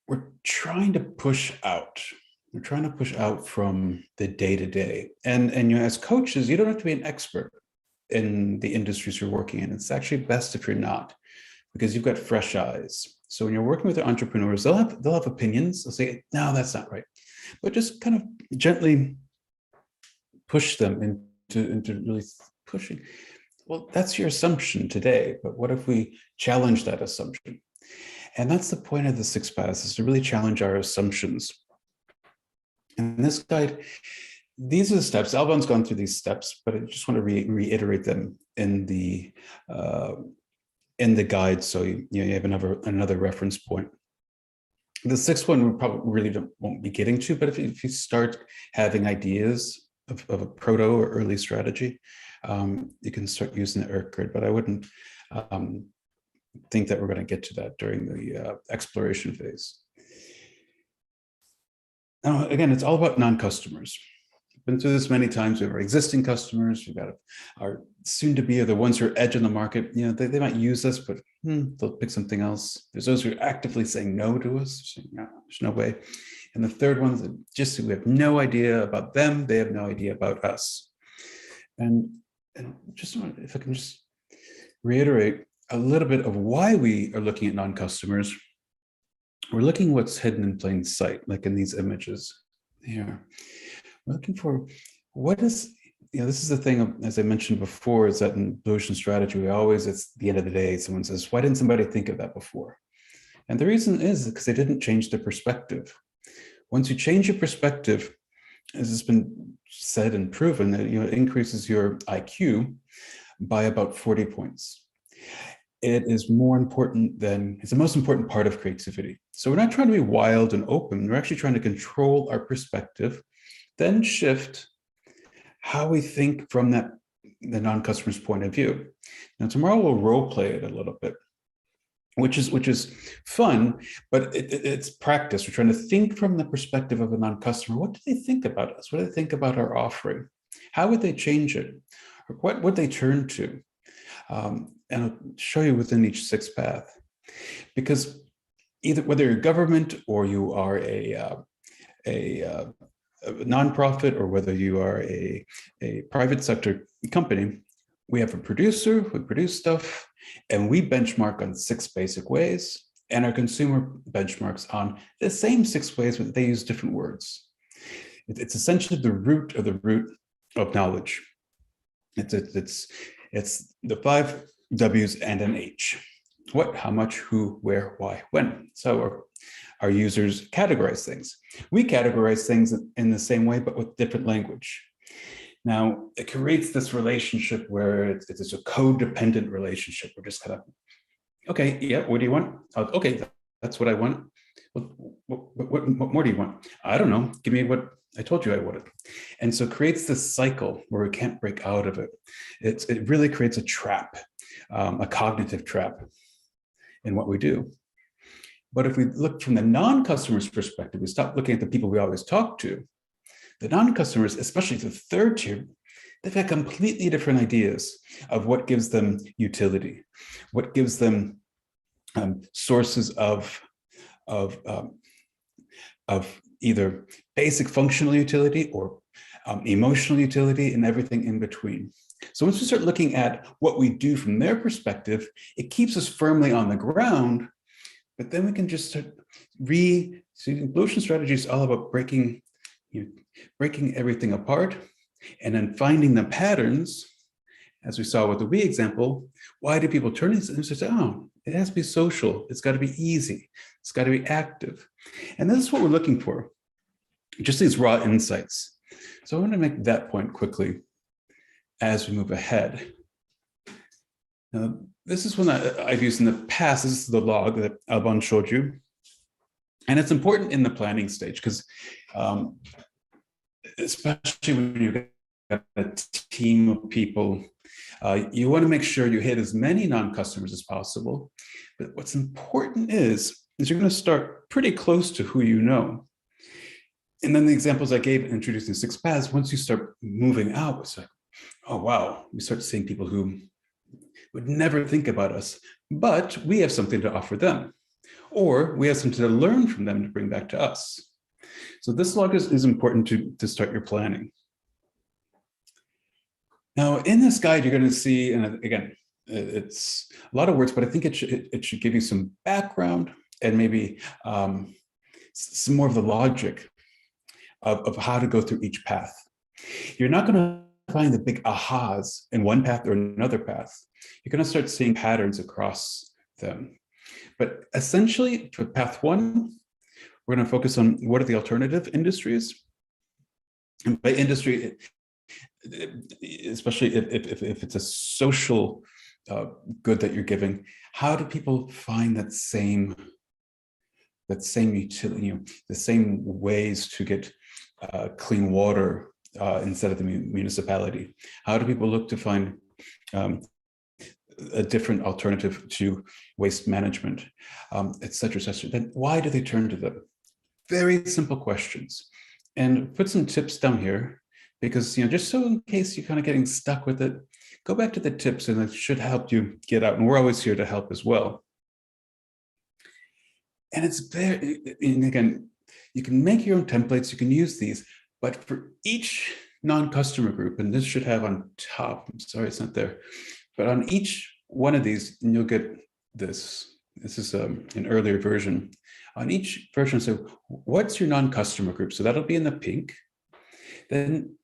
we're trying to push out. We're trying to push out from the day-to-day. And you know, as coaches, you don't have to be an expert in the industries you're working in. It's actually best if you're not, because you've got fresh eyes. So when you're working with the entrepreneurs, they'll have opinions. They'll say, no, that's not right. But just kind of gently push them into really pushing. Well, that's your assumption today, but what if we challenge that assumption? And that's the point of the 6 paths, is to really challenge our assumptions. And this guide, these are the steps. Alban's gone through these steps, but I just want to reiterate them in the guide, so you have another reference point. The sixth one we probably really won't be getting to, but if you start having ideas of a proto or early strategy, you can start using the ERC grid, but I wouldn't think that we're going to get to that during the exploration phase. Now, again, it's all about non-customers. Been through this many times. We have our existing customers. We've got our soon-to-be are the ones who are edge on the market. You know, they might use us, but they'll pick something else. There's those who are actively saying no to us. Saying, no, there's no way. And the third ones that just we have no idea about them. They have no idea about us. And just if I can just reiterate a little bit of why we are looking at non-customers. We're looking what's hidden in plain sight, like in these images here. We're looking for what is, this is the thing, as I mentioned before, is that in Blue Ocean strategy, we always, it's the end of the day, someone says, why didn't somebody think of that before? And the reason is because they didn't change their perspective. Once you change your perspective, as has been said and proven, that it increases your IQ by about 40 points. It is more important than, it's the most important part of creativity. So we're not trying to be wild and open. We're actually trying to control our perspective, then shift how we think from the non-customer's point of view. Now tomorrow we'll role play it a little bit, which is fun, but it's practice. We're trying to think from the perspective of a non-customer. What do they think about us? What do they think about our offering? How would they change it? Or what would they turn to? And I'll show you within each sixth path, because whether you're government or you are a nonprofit, or whether you are a private sector company, we have a producer who produce stuff, and we benchmark on 6 basic ways, and our consumer benchmarks on the same 6 ways, but they use different words. It's essentially the root of knowledge. It's the 5 W's and an H. What, how much, who, where, why, when. So our users categorize things. We categorize things in the same way, but with different language. Now, it creates this relationship where it's a codependent relationship. We're just kind of, okay, yeah, what do you want? Okay, that's what I want. What more do you want? I don't know. Give me what I told you I wanted. And so it creates this cycle where we can't break out of it. It really creates a trap, a cognitive trap in what we do. But if we look from the non-customer's perspective, we stop looking at the people we always talk to. The non-customers, especially the third tier, they've got completely different ideas of what gives them utility, what gives them sources of either basic functional utility or emotional utility, and everything in between. So once we start looking at what we do from their perspective, it keeps us firmly on the ground, but then we can just start see, Blue Ocean strategy is all about breaking everything apart and then finding the patterns, as we saw with the we example. Why do people turn these and say, oh, it has to be social, it's got to be easy, it's got to be active. And this is what we're looking for, just these raw insights. So I want to make that point quickly as we move ahead. Now, this is one I've used in the past. This is the log that Alban showed you. And it's important in the planning stage because especially when you've got a team of people, you want to make sure you hit as many non-customers as possible. But what's important is you're going to start pretty close to who you know. And then the examples I gave introducing 6 paths, once you start moving out, it's like, oh, wow, we start seeing people who would never think about us, but we have something to offer them, or we have something to learn from them to bring back to us. So this log is important to start your planning. Now, in this guide, you're going to see, and again, it's a lot of words, but I think it should give you some background and maybe some more of the logic of how to go through each path. You're not going to find the big ahas in one path or another path. You're going to start seeing patterns across them. But essentially, for path 1, we're going to focus on what are the alternative industries. And by industry, especially if it's a social good that you're giving, how do people find that same that same utility, the same ways to get clean water instead of the municipality? How do people look to find a different alternative to waste management, et cetera, et cetera? Then why do they turn to them? Very simple questions. And put some tips down here, because just so in case you're kind of getting stuck with it, go back to the tips and it should help you get out. And we're always here to help as well. And it's very, and again, you can make your own templates, you can use these, but for each non-customer group, and this should have on top, I'm sorry, it's not there, but on each one of these, and you'll get this. This is an earlier version. On each version, so what's your non-customer group? So that'll be in the pink. Then,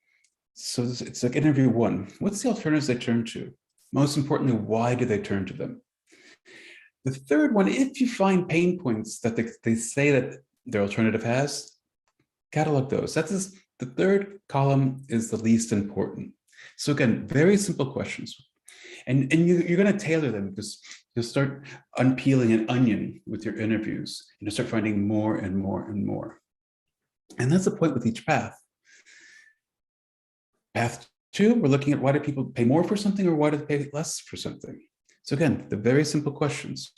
so it's like interview one. What's the alternatives they turn to? Most importantly, why do they turn to them? The third one, if you find pain points that they say that their alternative has, catalog those. That's the third column is the least important. So again, very simple questions. And you're going to tailor them, because you'll start unpeeling an onion with your interviews, and you'll start finding more and more and more. And that's the point with each path. Path two, we're looking at why do people pay more for something or why do they pay less for something? So again, the very simple questions.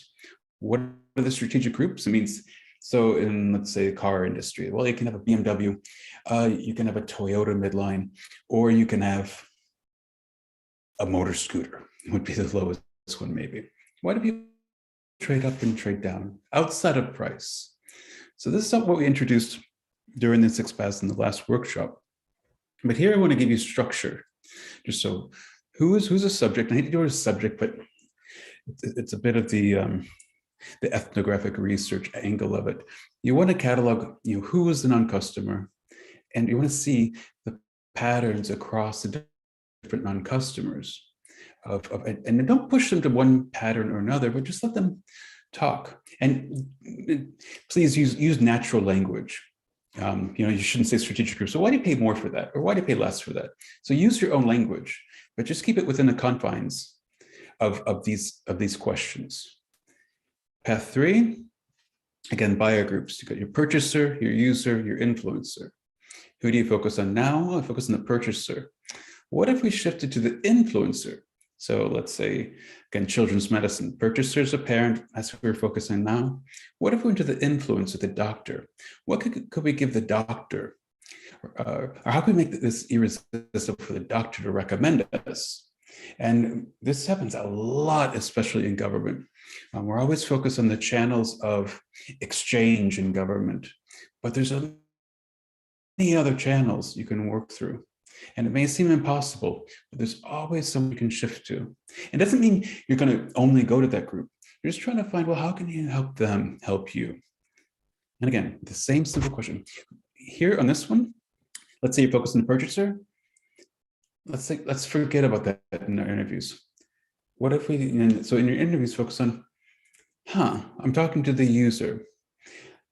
What are the strategic groups? It means, so in, let's say, the car industry, well, you can have a BMW, you can have a Toyota midline, or you can have a motor scooter, would be the lowest one maybe. Why do people trade up and trade down outside of price? So this is what we introduced during the 6 paths in the last workshop. But here I want to give you structure. Just so, who's a subject? I hate to do a subject, but it's a bit of the ethnographic research angle of it. You want to catalog, who is the non-customer, and you want to see the patterns across the different non-customers. And don't push them to one pattern or another, but just let them talk. And please use natural language. You shouldn't say strategic group. So why do you pay more for that? Or why do you pay less for that? So use your own language, but just keep it within the confines of these questions. Path 3, again, buyer groups. You got your purchaser, your user, your influencer. Who do you focus on now? I focus on the purchaser. What if we shifted to the influencer? So let's say, again, children's medicine, purchasers, a parent, that's what we're focusing on now. What if we went to the influencer, the doctor? What could we give the doctor? Or how can we make this irresistible for the doctor to recommend us? And this happens a lot, especially in government. We're always focused on the channels of exchange in government, but there's many other channels you can work through. And it may seem impossible, but there's always someone you can shift to. It doesn't mean you're going to only go to that group. You're just trying to find, well, how can you help them help you? And again, the same simple question. Here on this one, let's say you focus on the purchaser. Let's forget about that in our interviews. What if so in your interviews, focus on, I'm talking to the user.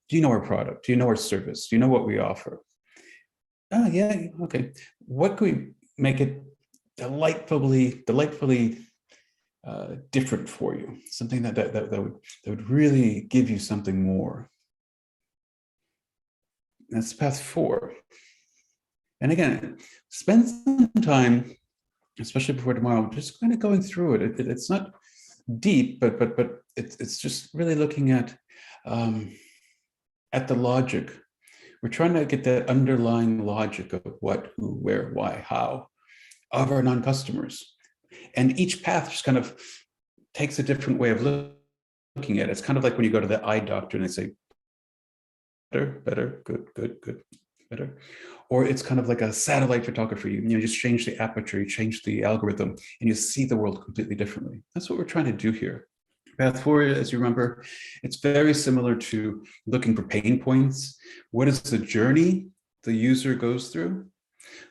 Do you know our product? Do you know our service? Do you know what we offer? Oh, yeah, okay. What could we make it delightfully different for you? Something that would really give you something more. That's path 4. And again, spend some time, especially before tomorrow, just kind of going through it. It's not deep, but it's just really looking at the logic. We're trying to get that underlying logic of what, who, where, why, how of our non-customers. And each path just kind of takes a different way of looking at it. It's kind of like when you go to the eye doctor and they say, better, good, better. Or it's kind of like a satellite photography. You just change the aperture, you change the algorithm, and you see the world completely differently. That's what we're trying to do here. Path 4, as you remember, it's very similar to looking for pain points. What is the journey the user goes through?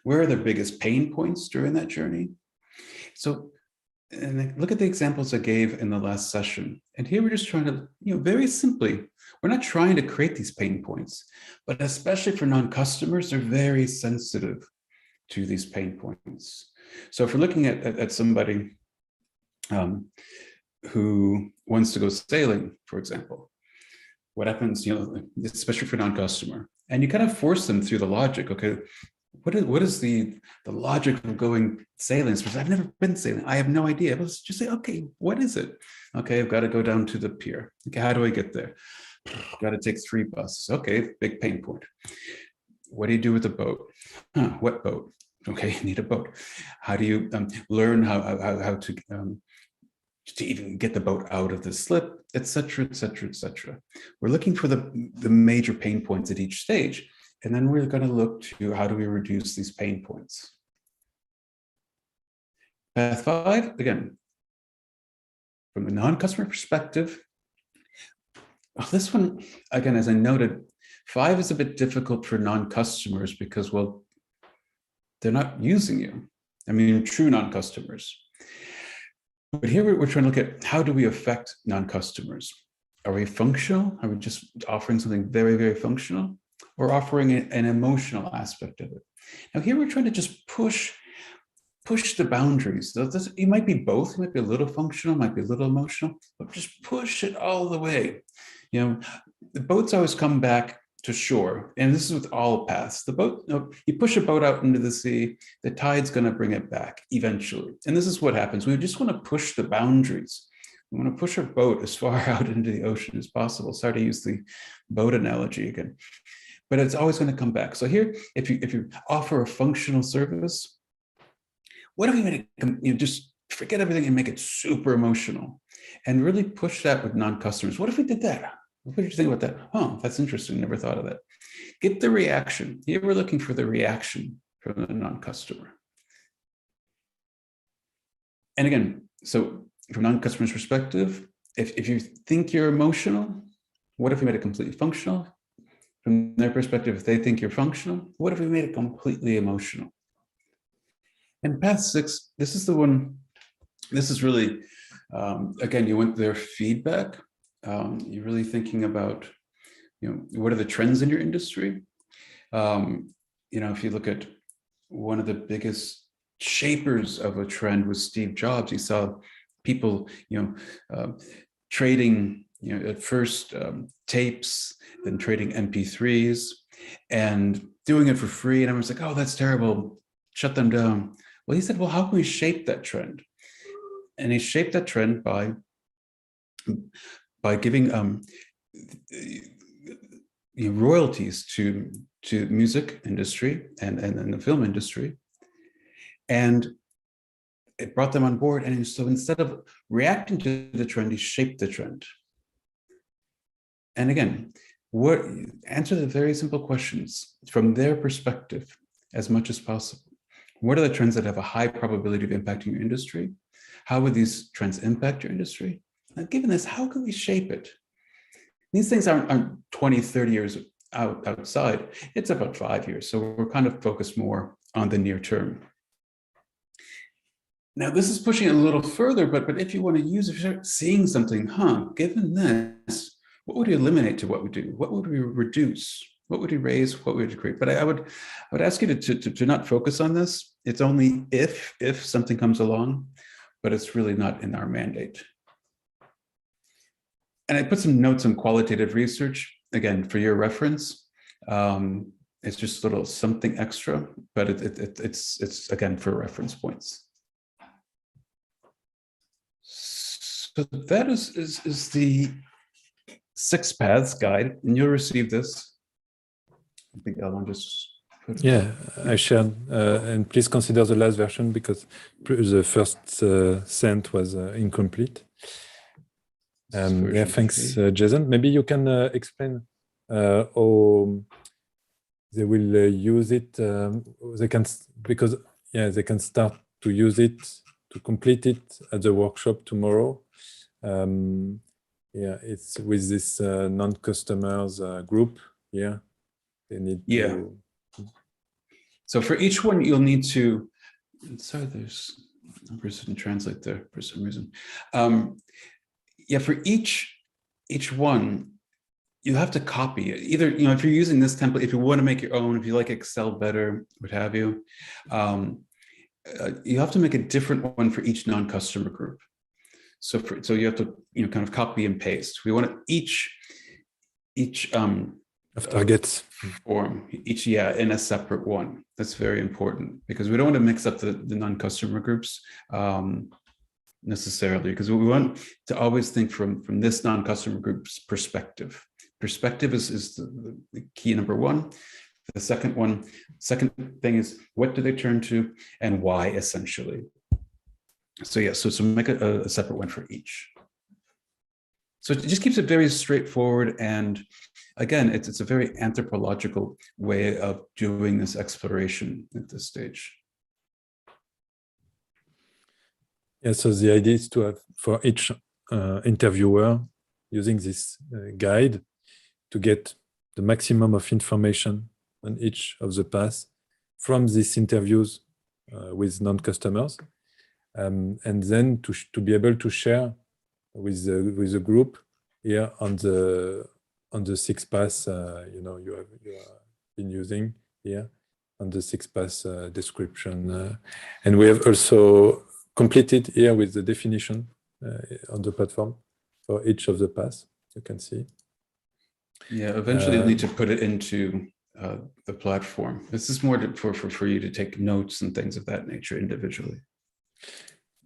Where are their biggest pain points during that journey? So, and look at the examples I gave in the last session. And here we're just trying to, very simply, we're not trying to create these pain points, but especially for non-customers, they're very sensitive to these pain points. So if we're looking at somebody who wants to go sailing, for example, what happens, especially for non-customer, and you kind of force them through the logic. Okay, what is the logic of going sailing? Because I've never been sailing. I have no idea. Let's just say, okay, what is it? Okay, I've got to go down to the pier. Okay, how do I get there? Got to take 3 buses. Okay, big pain point. What do you do with the boat? What boat? Okay, you need a boat. How do you learn how to even get the boat out of the slip, etc., etc., etc. We're looking for the major pain points at each stage. And then we're going to look to how do we reduce these pain points. Path 5, again, from the non-customer perspective. This one, again, as I noted, 5 is a bit difficult for non-customers because, well, they're not using you. I mean, true non-customers. But here we're trying to look at how do we affect non-customers? Are we functional? Are we just offering something very, very functional? Or offering an emotional aspect of it? Now here we're trying to just push the boundaries. It might be both. It might be a little functional, might be a little emotional, but just push it all the way. The boats always come back to shore, and this is with all paths. The boat, you push a boat out into the sea, the tide's going to bring it back eventually. And this is what happens. We just want to push the boundaries. We want to push our boat as far out into the ocean as possible. Sorry to use the boat analogy again, but it's always going to come back. So here, if you offer a functional service, what if we made it, just forget everything and make it super emotional and really push that with non-customers? What if we did that? What did you think about that? Oh, that's interesting. Never thought of that. Get the reaction. Here we're looking for the reaction from the non-customer. And again, so from non-customer's perspective, if you think you're emotional, what if we made it completely functional? From their perspective, if they think you're functional, what if we made it completely emotional? And path 6, this is the one, this is really, again, you want their feedback. You're really thinking about, what are the trends in your industry? If you look at one of the biggest shapers of a trend was Steve Jobs. He saw people, trading, at first tapes, then trading MP3s and doing it for free. And everyone's like, oh, that's terrible. Shut them down. Well, he said, well, how can we shape that trend? And he shaped that trend by giving royalties to music industry and the film industry. And it brought them on board. And so instead of reacting to the trend, he shaped the trend. And again, answer the very simple questions from their perspective as much as possible. What are the trends that have a high probability of impacting your industry? How would these trends impact your industry? And given this, how can we shape it? These things aren't 20, 30 years outside. It's about 5 years. So we're kind of focused more on the near term. Now, this is pushing it a little further, but if you want to use it, if you start seeing something, given this, what would we eliminate to what we do? What would we reduce? What would we raise? What would we create? But I would ask you to not focus on this. It's only if something comes along, but it's really not in our mandate. And I put some notes on qualitative research, again, for your reference. It's just a little something extra, but it's again, for reference points. So that is the 6 paths guide, and you'll receive this. I think I'll just put it. Yeah, I shared, and please consider the last version because the first sent was incomplete. Yeah, thanks, Jason. Maybe you can explain how they will use it. They can start to use it, to complete it at the workshop tomorrow. Yeah, it's with this non-customers group. Yeah, they need to. So for each one, you'll need to. Sorry, there's numbers didn't translate there for some reason. Yeah, for each one, you have to copy it. Either, if you're using this template, if you want to make your own, if you like Excel better, what have you, you have to make a different one for each non-customer group. So you have to, kind of copy and paste. We want each of targets form, each in a separate one. That's very important because we don't want to mix up the non-customer groups necessarily, because we want to always think from this non-customer group's perspective. Perspective is the key number one. The second thing is, what do they turn to and why, essentially. So so make a separate one for each. So it just keeps it very straightforward, and again, it's a very anthropological way of doing this exploration at this stage. Yeah, so the idea is to have for each interviewer using this guide to get the maximum of information on each of the paths from these interviews with non-customers, and then to be able to share with the group here on the 6 paths you have been using here on the 6 paths description, and we have also completed here with the definition on the platform for each of the paths. You can see. Yeah, eventually you'll need to put it into the platform. This is more for you to take notes and things of that nature individually.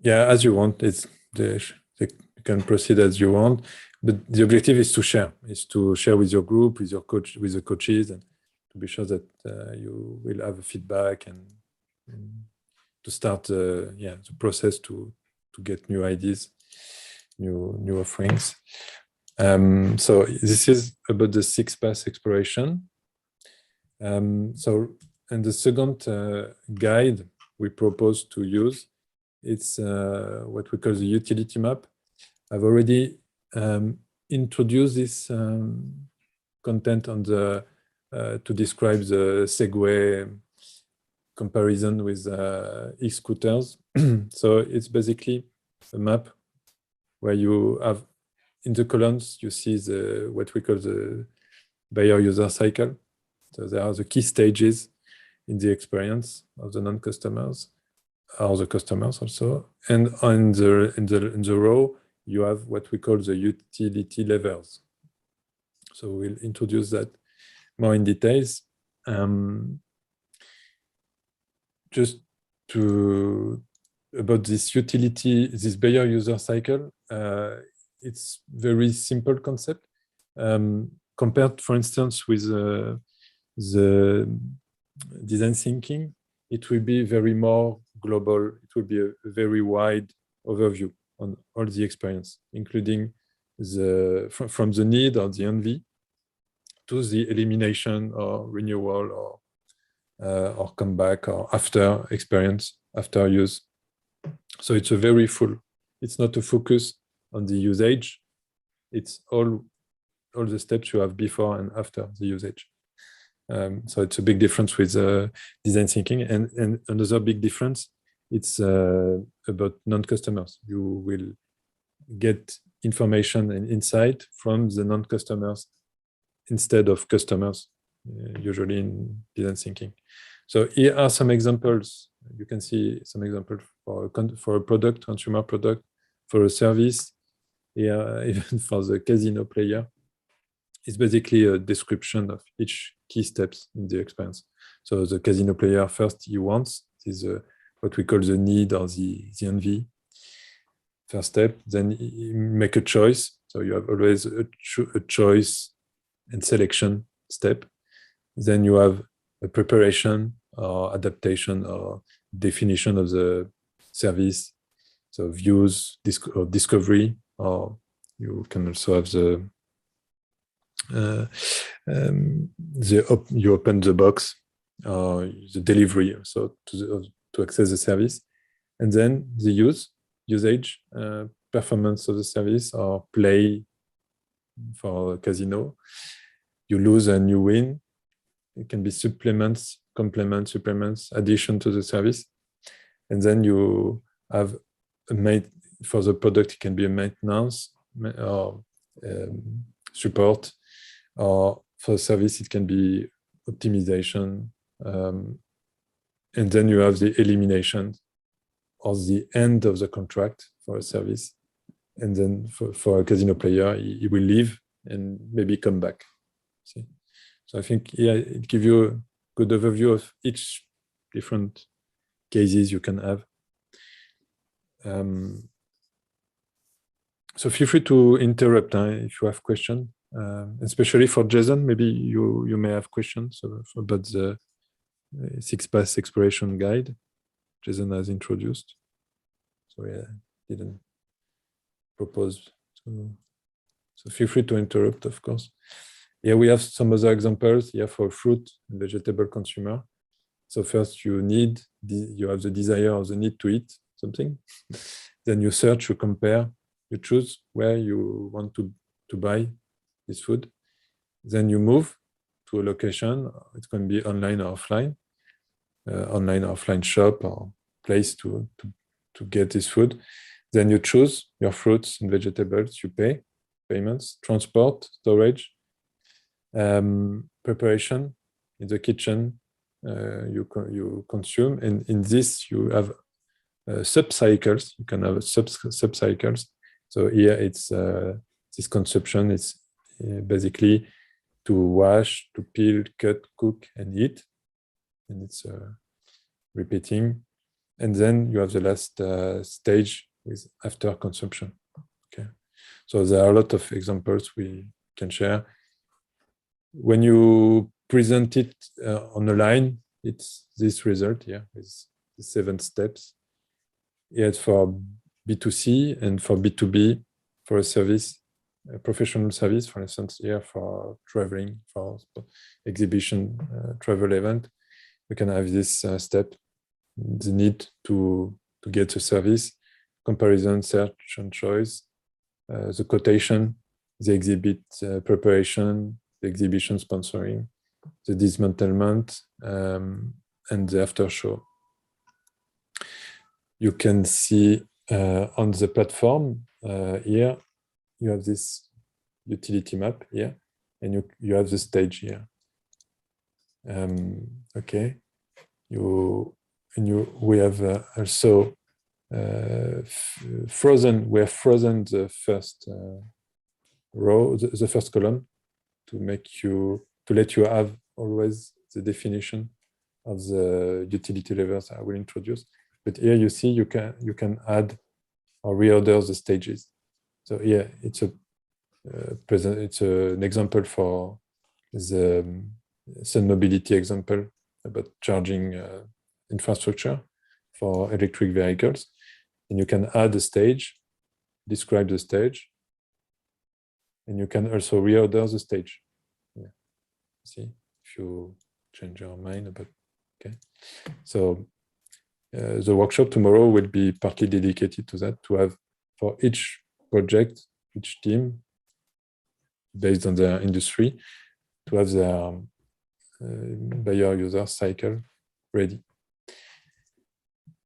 Yeah, as you want. You can proceed as you want, but the objective is to share with your group, with your coach, with the coaches, and to be sure that you will have feedback and to start the process to get new ideas, new offerings. So this is about the 6 paths exploration. And the second guide we propose to use, it's what we call the utility map. I've already introduced this content on the to describe the Segway comparison with e-scooters. So it's basically a map where you have in the columns you see what we call the buyer user cycle. So there are the key stages in the experience of the non-customers or the customers also, and in the row you have what we call the utility levels. So we'll introduce that more in details. Just about this utility, this buyer user cycle, it's very simple concept compared, for instance, with the design thinking. It will be very more global. It will be a very wide overview on all the experience, including from the need or the envy to the elimination or renewal or comeback or after experience, after use. So it's a very full. It's not a focus on the usage. It's all the steps you have before and after the usage. So it's a big difference with design thinking. And another big difference, it's about non-customers. You will get information and insight from the non-customers instead of customers, usually in design thinking. So here are some examples. You can see some examples for a product, consumer product, for a service, here even for the casino player. It's basically a description of each key steps in the experience. So the casino player first, he wants, is what we call the need or the envy. First step, then you make a choice. So you have always a choice and selection step. Then you have a preparation or adaptation or definition of the service. So views or discovery, or you can also have you open the box or the delivery, so to access the service, and then the usage, performance of the service or play for casino. You lose and you win. It can be supplements, complements, supplements, addition to the service, and then you have for the product. It can be a maintenance or support. Or for service, it can be optimization. And then you have the elimination or the end of the contract for a service. And then for a casino player, he will leave and maybe come back See, so I think it gives you a good overview of each different cases you can have. So feel free to interrupt if you have questions, especially for Jason. Maybe you may have questions about the 6-pass exploration guide Jason has introduced. So didn't propose. So feel free to interrupt, of course. Here we have some other examples here for fruit and vegetable consumer. So first you have the desire or the need to eat something. Then you search, you compare, you choose where you want to buy this food. Then you move to a location. It can be online or offline, online or offline shop or place to get this food. Then you choose your fruits and vegetables, you pay, payments, transport, storage, preparation in the kitchen, you consume, and in this you have sub-cycles. You can have sub-cycles. So here it's this consumption is basically to wash, to peel, cut, cook, and eat, and it's repeating. And then you have the last stage with after consumption. Okay, so there are a lot of examples we can share. When you present it on a line, it's this result here with the 7 steps. It's for B2C and for B2B, for a service, a professional service, for instance, here for traveling, for exhibition, travel event, we can have this step, the need to get a service, comparison, search and choice, the quotation, the exhibit preparation, the exhibition sponsoring, the dismantlement, and the after show. You can see on the platform here, you have this utility map here, and you have the stage here. Okay, we have also frozen. We have frozen the first row, the first column, to let you have always the definition of the utility levels I will introduce. But here you see you can add or reorder the stages. So here it's an example for the Sun Mobility example about charging infrastructure for electric vehicles, and you can add a stage, describe the stage, and you can also reorder the stage. Yeah. See if you change your mind about. Okay, so the workshop tomorrow will be partly dedicated to that, to have for each project, each team, based on their industry, to have their buyer-user cycle ready.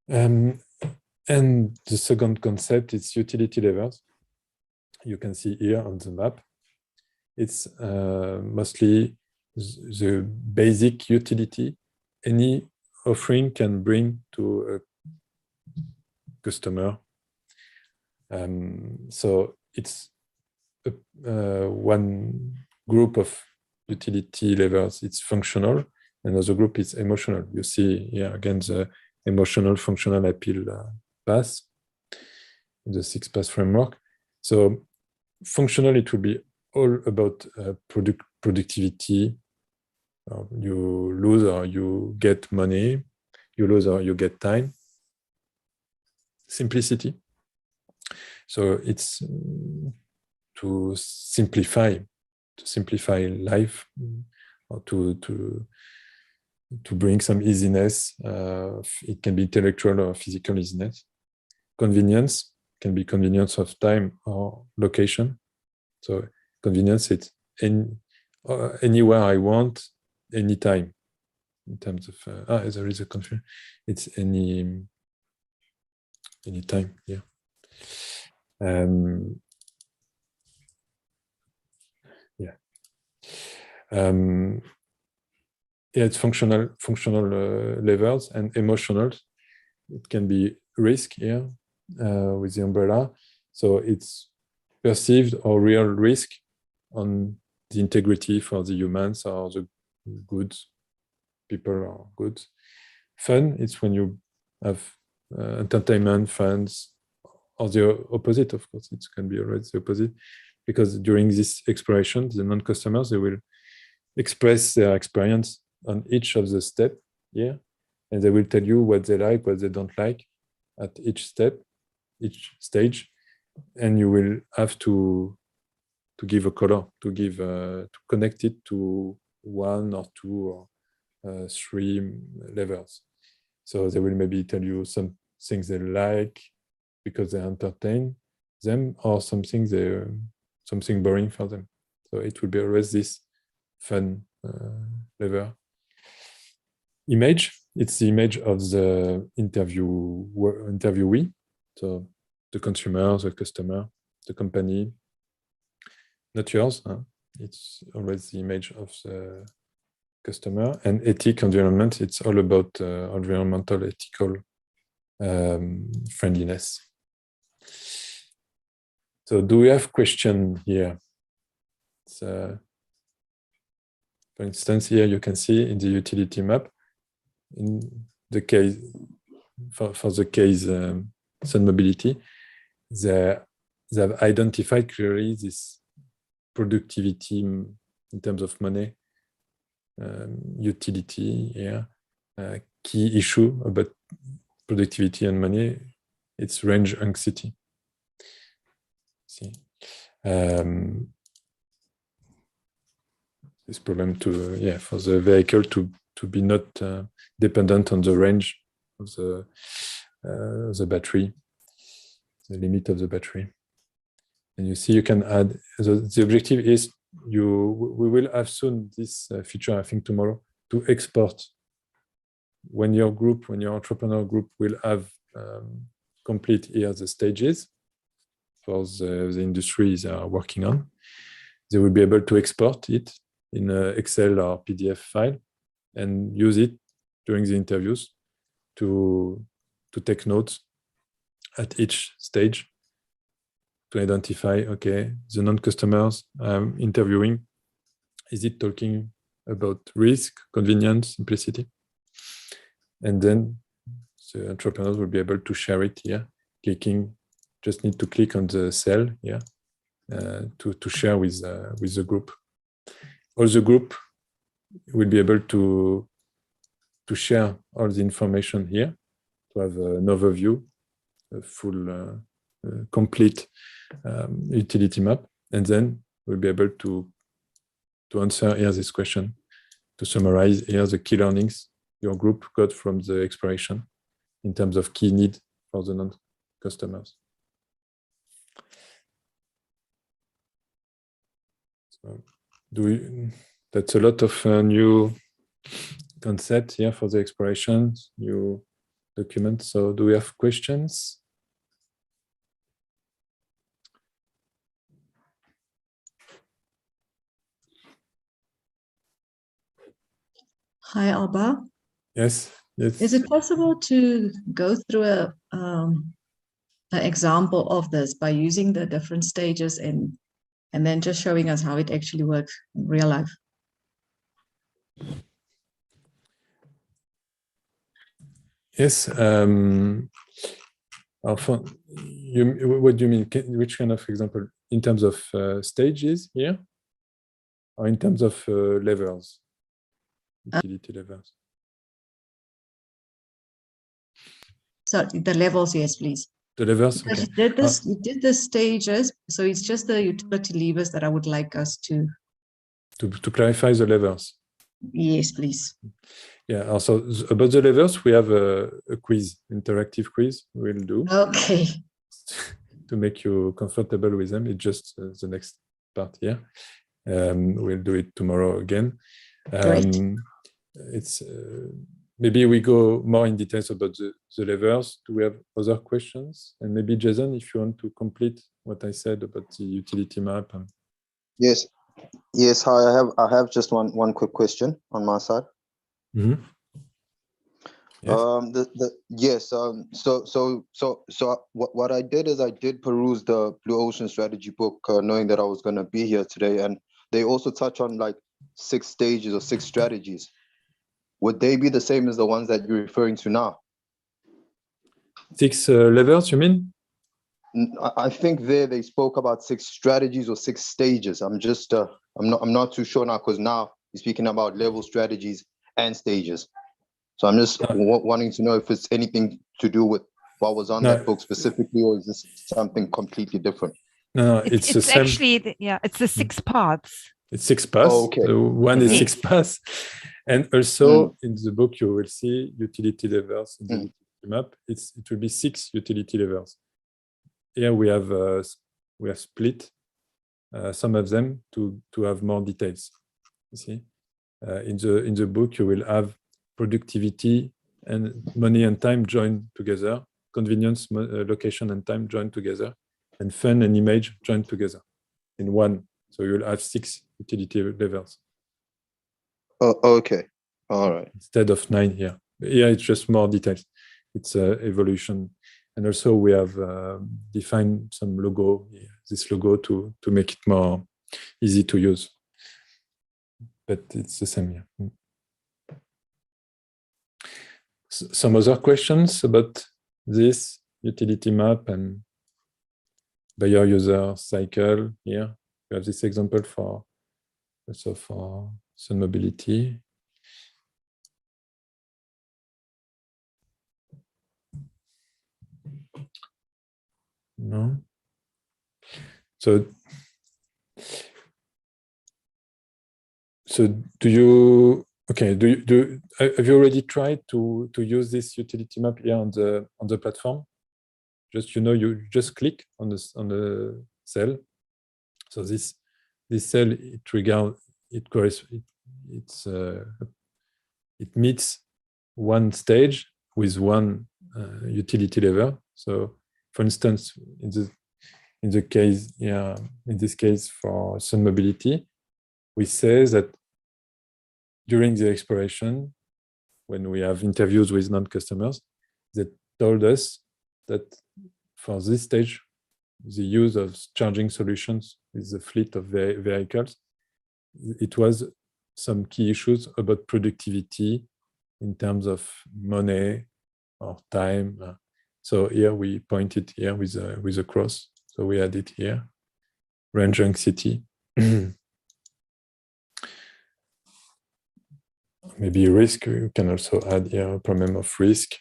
And the second concept is utility levels. You can see here on the map. It's mostly the basic utility any offering can bring to a customer. So it's one group of utility levels. It's functional. Another group is emotional. You see here again the emotional functional appeal path in the 6-pass framework. So functional, it will be all about productivity. You lose or you get money, you lose or you get time. Simplicity. So it's to simplify life, or to bring some easiness. It can be intellectual or physical easiness. Convenience can be convenience of time or location. So convenience, it's anywhere I want, anytime. In terms of there is a confusion. It's anytime. Yeah. Yeah. Yeah, it's functional levels and emotional. It can be risk here with the umbrella. So it's perceived or real risk on the integrity for the humans or the goods, people or goods. Fun, it's when you have entertainment, funds, or the opposite, of course. It can be always the opposite, because during this exploration, the non-customers, they will express their experience on each of the steps here, and they will tell you what they like, what they don't like at each step, each stage, and you will have to give a color, to connect it to 1 or 2 or 3 levels. So they will maybe tell you some things they like because they entertain them, or something boring for them. So it will be always this fun level. Image, it's the image of the interviewee, so the consumer, the customer, the company, not yours. Huh? It's always the image of the customer. And ethic, environment, it's all about environmental, ethical friendliness. So do we have question here? For instance, here you can see in the utility map, in the case, for the case Sun Mobility, they have identified clearly this productivity in terms of money, utility here. Key issue about productivity and money, it's range anxiety. See, this problem to for the vehicle to be not dependent on the range of the battery, the limit of the battery. And you see, you can add. The objective is we will have soon this feature, I think tomorrow, to export. When your entrepreneur group will have complete here the stages for the industries they are working on, they will be able to export it in an Excel or PDF file and use it during the interviews to take notes at each stage, to identify, okay, the non-customers I'm interviewing, is it talking about risk, convenience, simplicity? And then the entrepreneurs will be able to share it here, just need to click on the cell here to share with the group. All the group will be able to share all the information here, to have an overview, a full, complete utility map, and then we'll be able to answer here this question, to summarize here the key learnings your group got from the exploration in terms of key need for the non-customers. So that's a lot of new concepts here for the explorations, new documents. So do we have questions? Hi, Alba. Yes. Is it possible to go through an example of this by using the different stages and then just showing us how it actually works in real life? Yes. What do you mean? Which kind of example? In terms of stages here, or in terms of levels, utility levels? So the levels, yes, please. The levels. Okay. Okay. You did the stages, so it's just the utility levers that I would like us to clarify the levels. Yes, please. Yeah. Also about the levels, we have a quiz, interactive quiz. We'll do. Okay. To make you comfortable with them, it's just the next part here. We'll do it tomorrow again. It's maybe we go more in details about the levels. Do we have other questions? And maybe Jason, if you want to complete what I said about the utility map. Yes. Hi, I have just one quick question on my side. Mm-hmm. Yes. So what I did is I did peruse the Blue Ocean Strategy book, knowing that I was going to be here today, and they also touch on like 6 stages or 6 strategies. Would they be the same as the ones that you're referring to now? 6 levels, you mean? I think they spoke about 6 strategies or 6 stages. I'm just I'm not too sure now, because now you're speaking about level, strategies, and stages. So I'm just wanting to know if it's anything to do with what was on that book specifically, or is this something completely different? No, it's the same. Actually, yeah, it's the 6 paths. It's 6 paths. Oh, okay. So one is 6 paths. And also in the book, you will see utility levels in the utility map. It will be 6 utility levels. Here we have split some of them to have more details. You see, in the book, you will have productivity and money and time joined together, convenience, location and time joined together, and fun and image joined together in one. So you'll have 6 utility levels. Oh, okay. All right. Instead of 9 here. Here it's just more details. It's evolution. And also we have defined some logo, this logo to make it more easy to use. But it's the same here. Some other questions about this utility map and buyer user cycle here. We have this example for also for Sun Mobility. No. So do you have you already tried to use this utility map here on the platform? Just you just click on the cell. So this cell it meets one stage with one utility level. So for instance, in this case for Sun Mobility, we say that during the exploration, when we have interviews with non-customers, they told us that for this stage, the use of charging solutions with the fleet of vehicles, it was some key issues about productivity in terms of money or time. So here we pointed here with a cross. So we had it here, Ranjung City. Maybe risk, you can also add here a problem of risk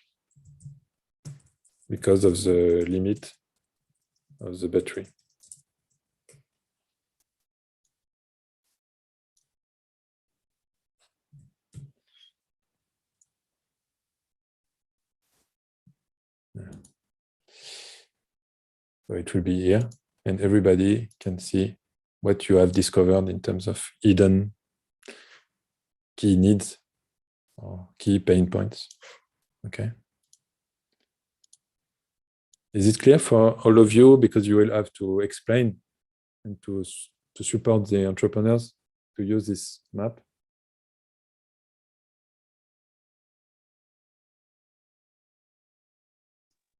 because of the limit of the battery. So it will be here, and everybody can see what you have discovered in terms of hidden key needs or key pain points. Okay. Is it clear for all of you? Because you will have to explain and to support the entrepreneurs to use this map.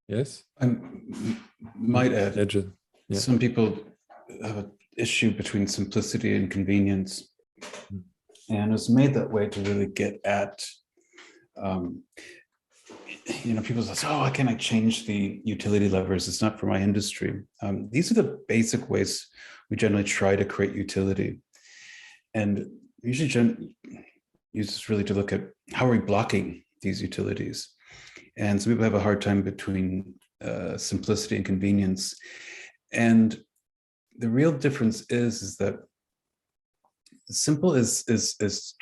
Yes? I might add, some people have an issue between simplicity and convenience. And it's made that way to really get at, people say, oh, why can't I change the utility levers? It's not for my industry. These are the basic ways we generally try to create utility. And usually use this really to look at how are we blocking these utilities. And some people have a hard time between simplicity and convenience. And the real difference is that simple is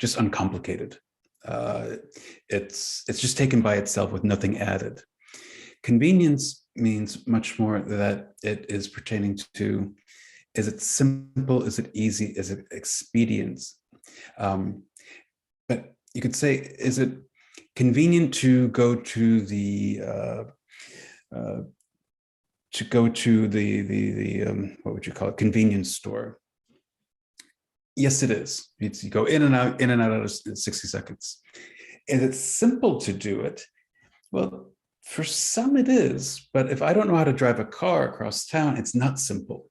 just uncomplicated. It's just taken by itself with nothing added. Convenience means much more that it is pertaining to, is it simple, is it easy, is it expedient? But you could say, is it convenient to go to the what would you call it, convenience store? Yes, it is. You go in and out in 60 seconds. Is it simple to do it? Well, for some it is, but if I don't know how to drive a car across town, it's not simple.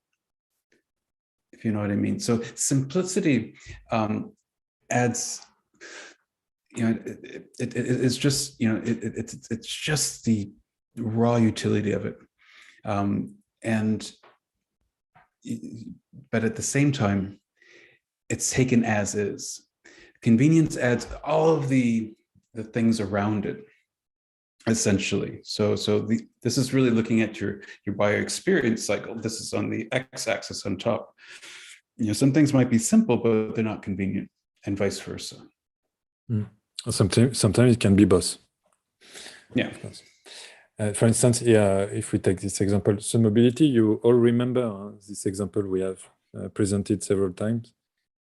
if you know what I mean. So simplicity adds, it's just, it's just the raw utility of it. But at the same time, it's taken as is. Convenience adds all of the things around it, essentially. So this is really looking at your buyer experience cycle. This is on the x-axis on top. Some things might be simple, but they're not convenient, and vice versa. Sometimes it can be both. Yeah. Of course. For instance, if we take this example, Sun Mobility, you all remember this example we have presented several times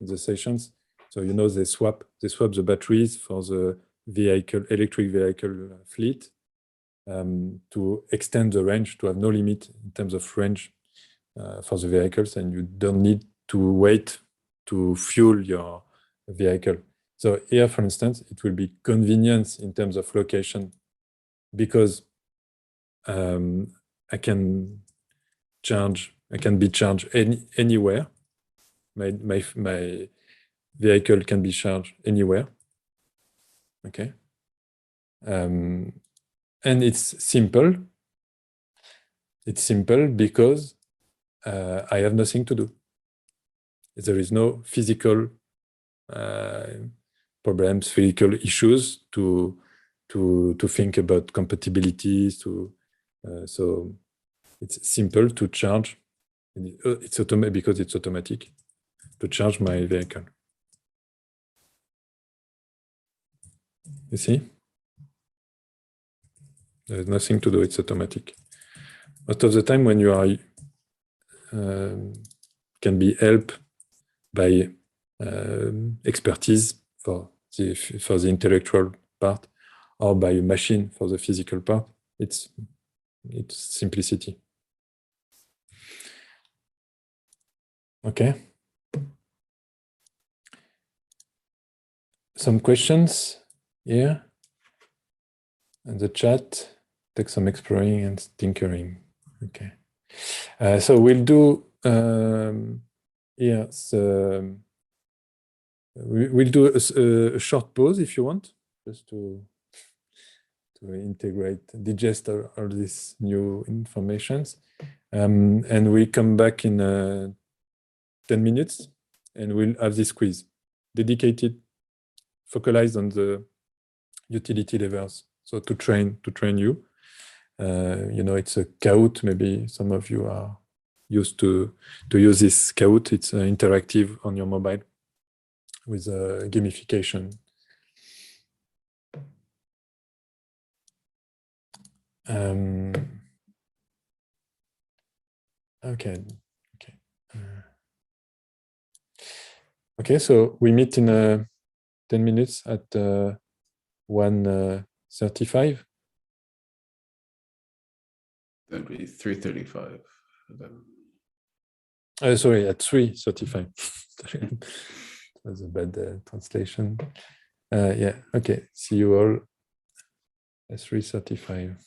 in the sessions. So they swap the batteries for the electric vehicle fleet to extend the range, to have no limit in terms of range for the vehicles, and you don't need to wait to fuel your vehicle. So here, for instance, it will be convenience in terms of location, because I can be charged anywhere. My vehicle can be charged anywhere. Okay. And it's simple. It's simple because I have nothing to do. There is no physical problems, physical issues to think about compatibilities. So it's simple to charge. It's automatic because it's automatic to charge my vehicle. You see? There's nothing to do, it's automatic. Most of the time when you are can be helped by expertise for the intellectual part, or by a machine for the physical part. It's simplicity. Okay. Some questions here in the chat. Take some exploring and tinkering. Okay. So we'll do here. We'll do a short pause if you want, just to digest all this new informations. And we come back in 10 minutes, and we'll have this quiz dedicated, focalized on the utility levels. So to train you, it's a Kahoot. Maybe some of you are used to use this Kahoot. It's interactive on your mobile with gamification. Okay. Okay, so we meet in 10 minutes at 1:35. That'd be 3:35. Sorry, at 3:35. That's a bad translation. Yeah, okay. See you all at 3:35.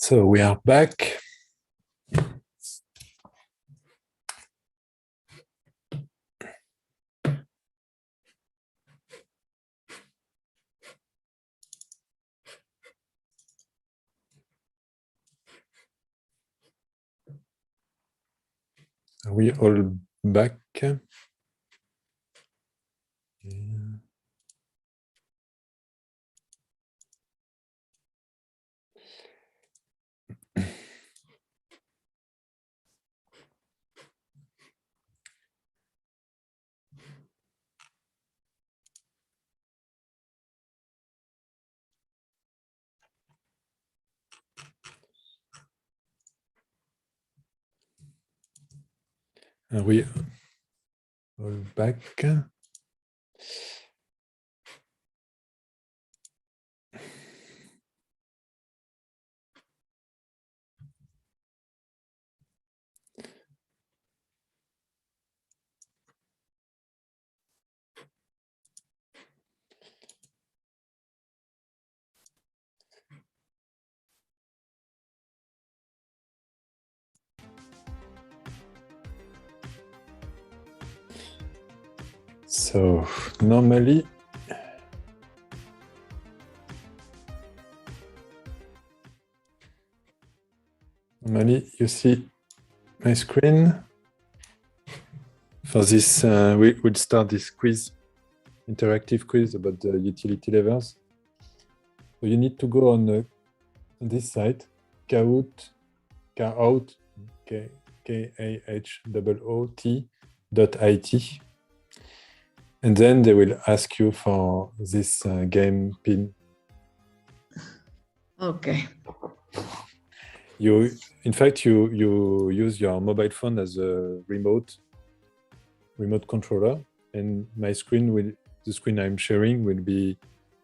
So we are back. Are we all back? Yeah. Are we all back? So normally you see my screen. For this, we will start this quiz, interactive quiz about the utility levels. So you need to go on this site, Kahoot, KAHOOT.it, and then they will ask you for this game pin. Okay. In fact, you use your mobile phone as a remote controller, and the screen I'm sharing will be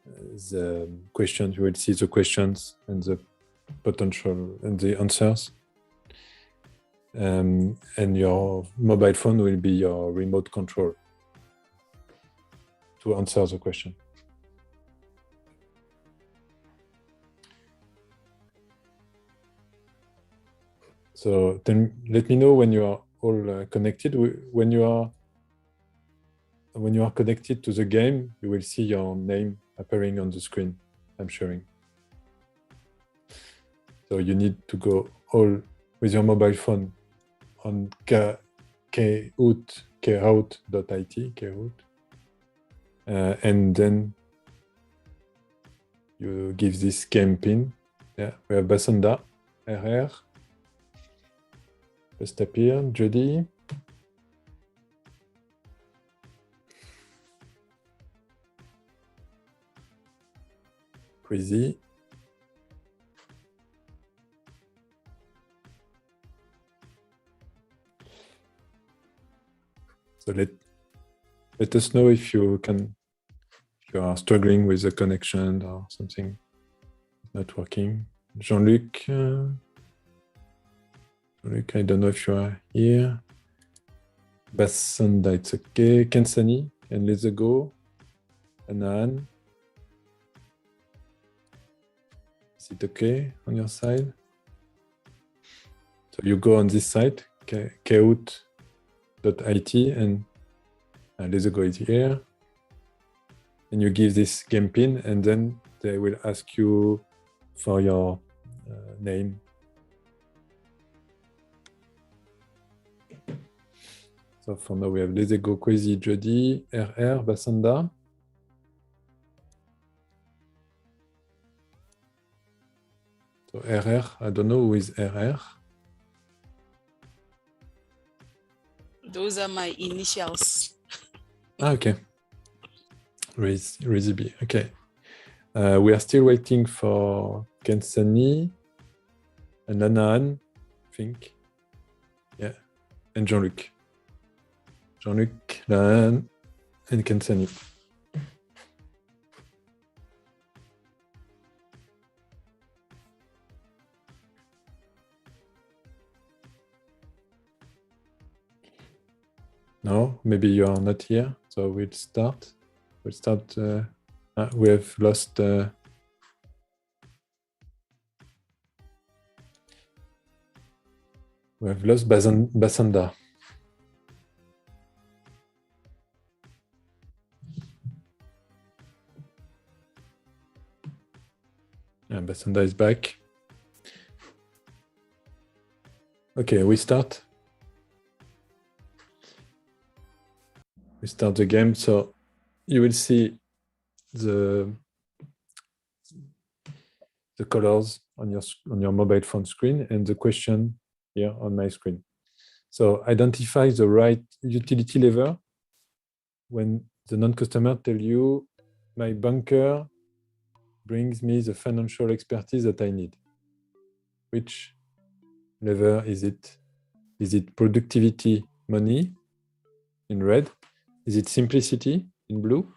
the questions. You will see the questions and the potential and the answers. And your mobile phone will be your remote control to answer the question. So then let me know when you are all connected. When you are connected to the game, you will see your name appearing on the screen I'm sharing. So you need to go all with your mobile phone on Kahoot.it, and then you give this game pin. Yeah, we have Basanda, RR, just appeared, Jody. Crazy. So let us know if you are struggling with the connection or something not working. Jean-Luc, I don't know if you are here. Basanda, it's okay. Kensani, and let's go. Anan. Is it okay on your side? So you go on this site, Kahoot.it, and let's go is here. And you give this game pin, and then they will ask you for your name. So for now, we have Let's Go Crazy, Jody, RR, Basanda. So RR, I don't know who is RR. Those are my initials. Okay. Razy B. Okay. We are still waiting for Kensani and Anan, I think. Yeah. And Jean-Luc. Jean-Luc, Lan, and Kensani. No, maybe you are not here. So we'll start. We have lost. We have lost Basanda. Yeah, Basanda is back. Okay, we start. We start the game. So you will see the colors on your mobile phone screen and the question here on my screen. So identify the right utility level when the non-customer tell you, my banker brings me the financial expertise that I need. Which level is it? Is it productivity, money in red? Is it simplicity in blue?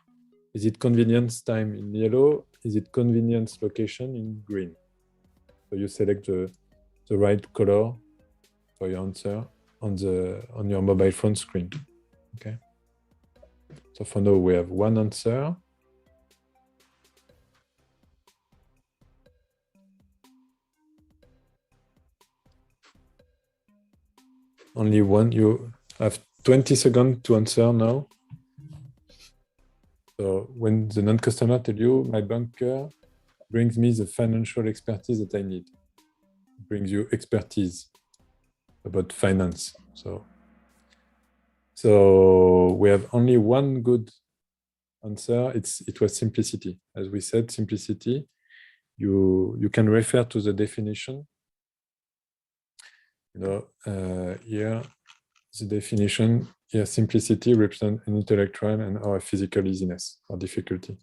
Is it convenience, time in yellow? Is it convenience, location in green? So you select the right color for your answer on your mobile phone screen. Okay. So for now we have one answer. Only one. You have 20 seconds to answer now. So when the non-customer tell you, my banker brings me the financial expertise that I need. Brings you expertise about finance. So we have only one good answer. It was simplicity. As we said, simplicity. You can refer to the definition. Here the definition. Here, simplicity represents an intellectual and/or physical easiness or difficulty.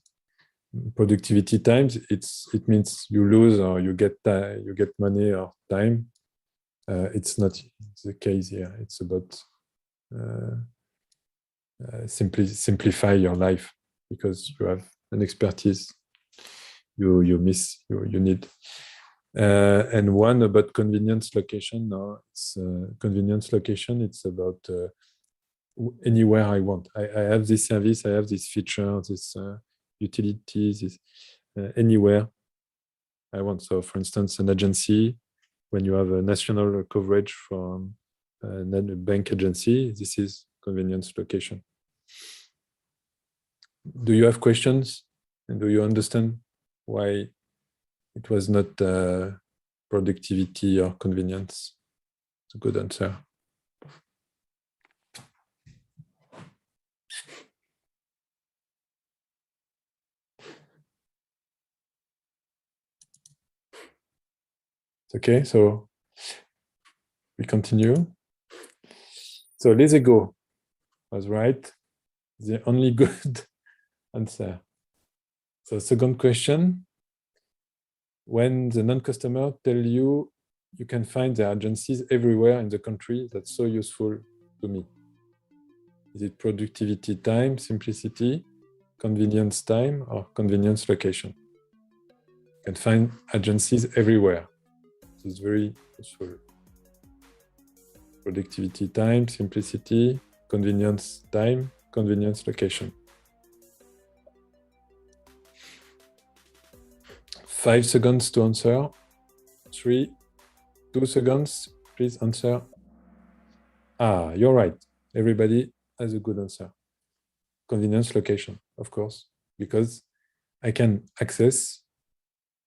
Productivity times, it means you lose or you get money or time. It's not the case here. It's about simplify your life because you have an expertise you need. And one about convenience location. No, it's convenience location. It's about anywhere I want. I have this service. I have this feature. This utilities. This anywhere I want. So, for instance, an agency, when you have a national coverage from a bank agency, this is convenience location. Do you have questions? And do you understand why it was not productivity or convenience? It's a good answer. Okay, so we continue. So let's go was right. The only good answer. So second question, when the non-customer tell you, you can find the agencies everywhere in the country, that's so useful to me. Is it productivity time, simplicity, convenience time, or convenience location? You can find agencies everywhere. This is very useful. Productivity time, simplicity, convenience time, convenience location. 5 seconds to answer. 3, 2 seconds, please answer. Ah, you're right. Everybody has a good answer. Convenience location, of course, because I can access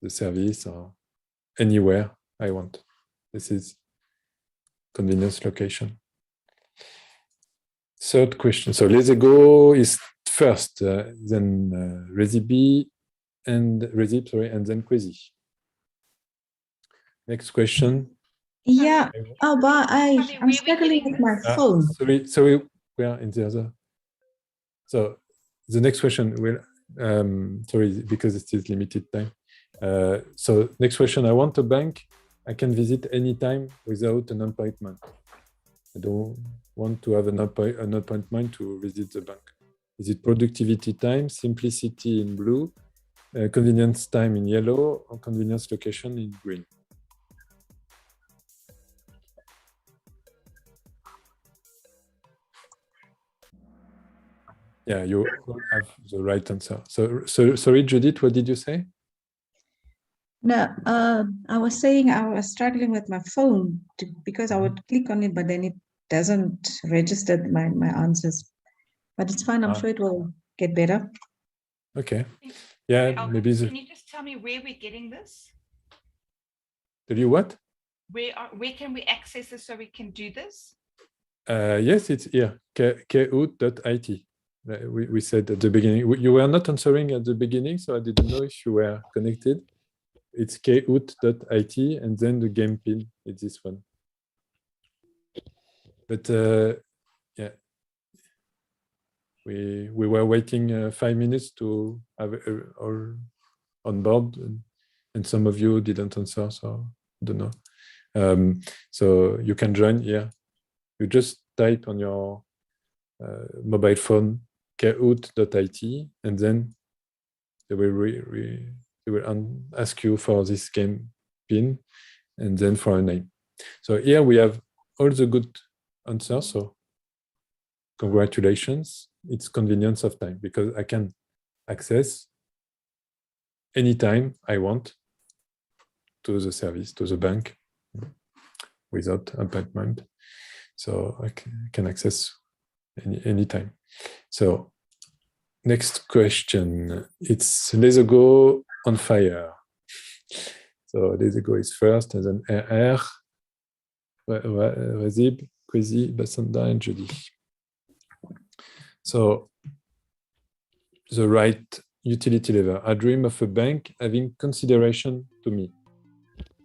the service or anywhere I want. This is convenience location. Third question. So let's go is first, then Recipe and then Quizzy. Next question. Yeah, but I'm struggling with my phone. Sorry, we are in the other. So the next question will, sorry, because it is limited time. So next question, I want a bank I can visit anytime without an appointment. I don't want to have an appointment to visit the bank. Is it productivity time, simplicity in blue, convenience time in yellow, or convenience location in green? Yeah, you have the right answer. So sorry, Judith, what did you say? No, I was saying I was struggling with my phone because I would click on it, but then it doesn't register my answers. But it's fine. I'm sure it will get better. Okay. Yeah, maybe. Can you just tell me where we're getting this? Tell you what? Where can we access this so we can do this? Yes, it's here. kout.it. We said at the beginning. You were not answering at the beginning, so I didn't know if you were connected. It's kout.it, and then the game pin is this one. But yeah, we were waiting 5 minutes to have all on board, and some of you didn't answer, so I don't know. So you can join here. You just type on your mobile phone kout.it, and then they will ask you for this game pin and then for a name. So here we have all the good answers. So congratulations. It's convenience of time because I can access anytime I want to the service, to the bank without appointment. So I can access anytime. So next question. It's Let's Go on fire. So Let's Go is first, and then RR, Razib, Kwesi, Basanda, and Judy. So the right utility level. I dream of a bank having consideration to me.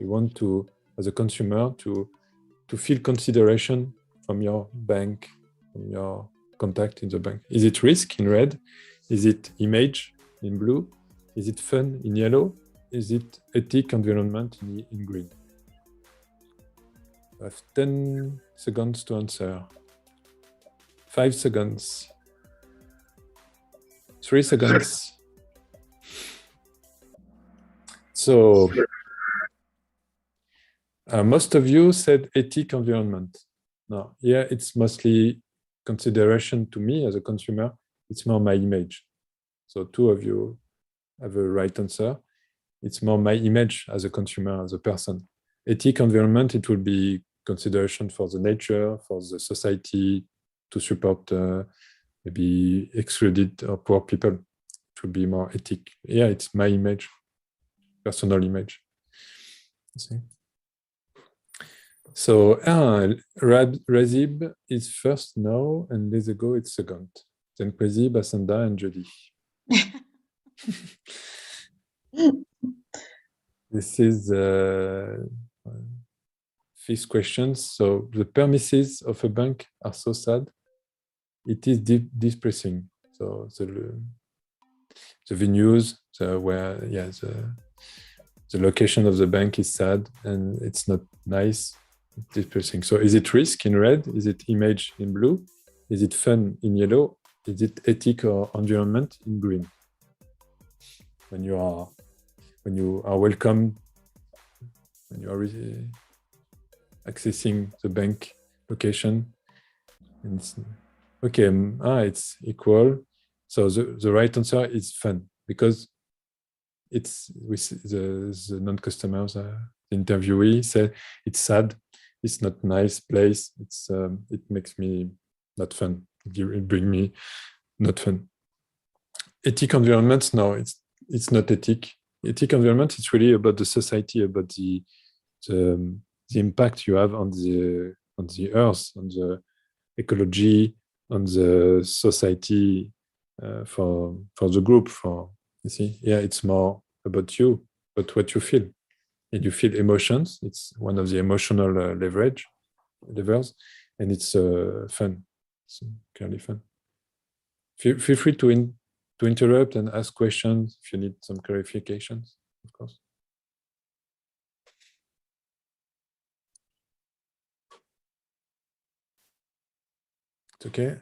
You want to, as a consumer, to feel consideration from your bank, from your contact in the bank. Is it risk in red? Is it image in blue? Is it fun in yellow? Is it ethic environment in green? I have 10 seconds to answer. 5 seconds. 3 seconds. So most of you said ethic environment. No, yeah, it's mostly consideration to me as a consumer. It's more my image. So 2 of you have a right answer. It's more my image as a consumer, as a person. Ethic environment, it will be consideration for the nature, for the society, to support maybe excluded or poor people. It will be more ethic. Yeah, it's my image, personal image. See? So Razib is first now, and Let's Go it's second. Then Kwesi, Basanda, and Judy. This is fifth question. So the premises of a bank are so sad. It is depressing. So the venues, the location of the bank is sad and it's not nice. It's depressing. So is it risk in red? Is it image in blue? Is it fun in yellow? Is it ethic or environment in green? When you are welcome, when you are accessing the bank location, and it's equal. So the right answer is fun because it's with the non-customers. The interviewee said it's sad. It's not nice place. It makes me not fun. It brings me not fun. Ethic environments, no, it's not ethic. Ethic environment, it's really about the society, about the impact you have on the earth, on the ecology, on the society, for the group. You see, yeah, it's more about you, but what you feel, and you feel emotions. It's one of the emotional levers, and it's fun. It's clearly fun. Feel free to interrupt and ask questions if you need some clarifications, of course. It's okay.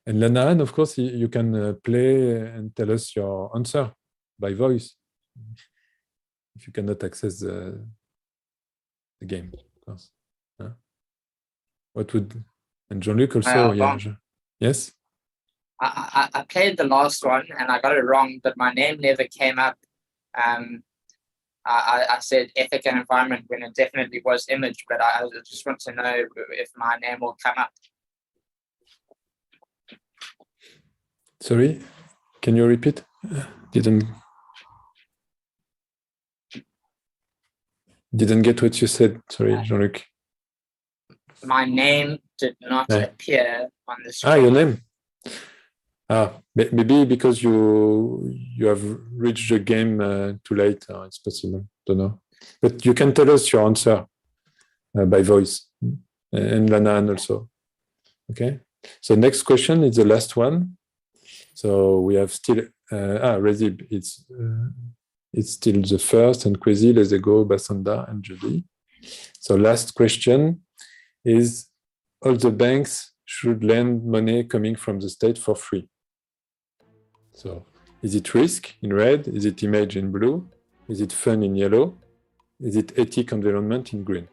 And Lanahan, of course, you can play and tell us your answer by voice if you cannot access the game, of course. What would, and Jean-Luc also, yeah. Yes? I played the last one and I got it wrong, but my name never came up. I said ethic and environment when it definitely was image, but I just want to know if my name will come up. Sorry, can you repeat? Didn't get what you said. Sorry, Jean-Luc. My name did not appear on the screen. Ah, your name. Maybe because you have reached the game too late. It's possible. Don't know. But you can tell us your answer by voice, and Lana also. Okay. So next question is the last one. So we have still Rezib. It's still the first, and Kwesi, Lezego, Basanda, and Judy. So last question is: all the banks should lend money coming from the state for free. So is it risk in red? Is it image in blue? Is it fun in yellow? Is it ethic environment in green?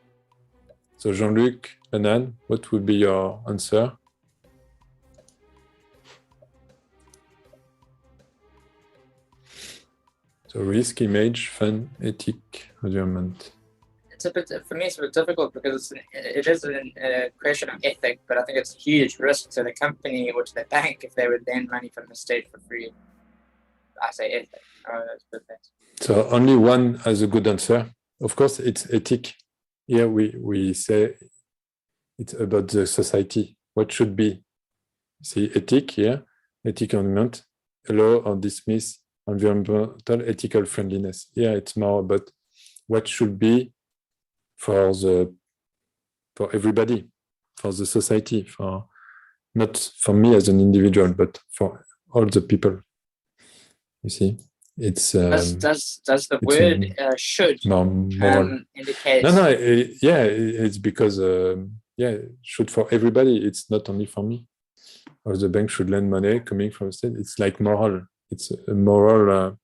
So Jean-Luc, Anan, what would be your answer? So risk, image, fun, ethic, environment. It's a bit, for me, it's a bit difficult because it is a question of ethic, but I think it's a huge risk to the company or to the bank if they would lend money from the state for free. I say ethic. Oh, that's perfect. So only one has a good answer. Of course, it's ethic. Here we say it's about the society. What should be? See, ethic here, ethic environment, allow or dismiss environmental ethical friendliness. Here it's more about what should be for everybody, for the society, for not for me as an individual, but for all the people. You see, it's does the word should indicate? No, it's because should for everybody. It's not only for me. Or the bank should lend money coming from the state. It's like moral. It's a moral.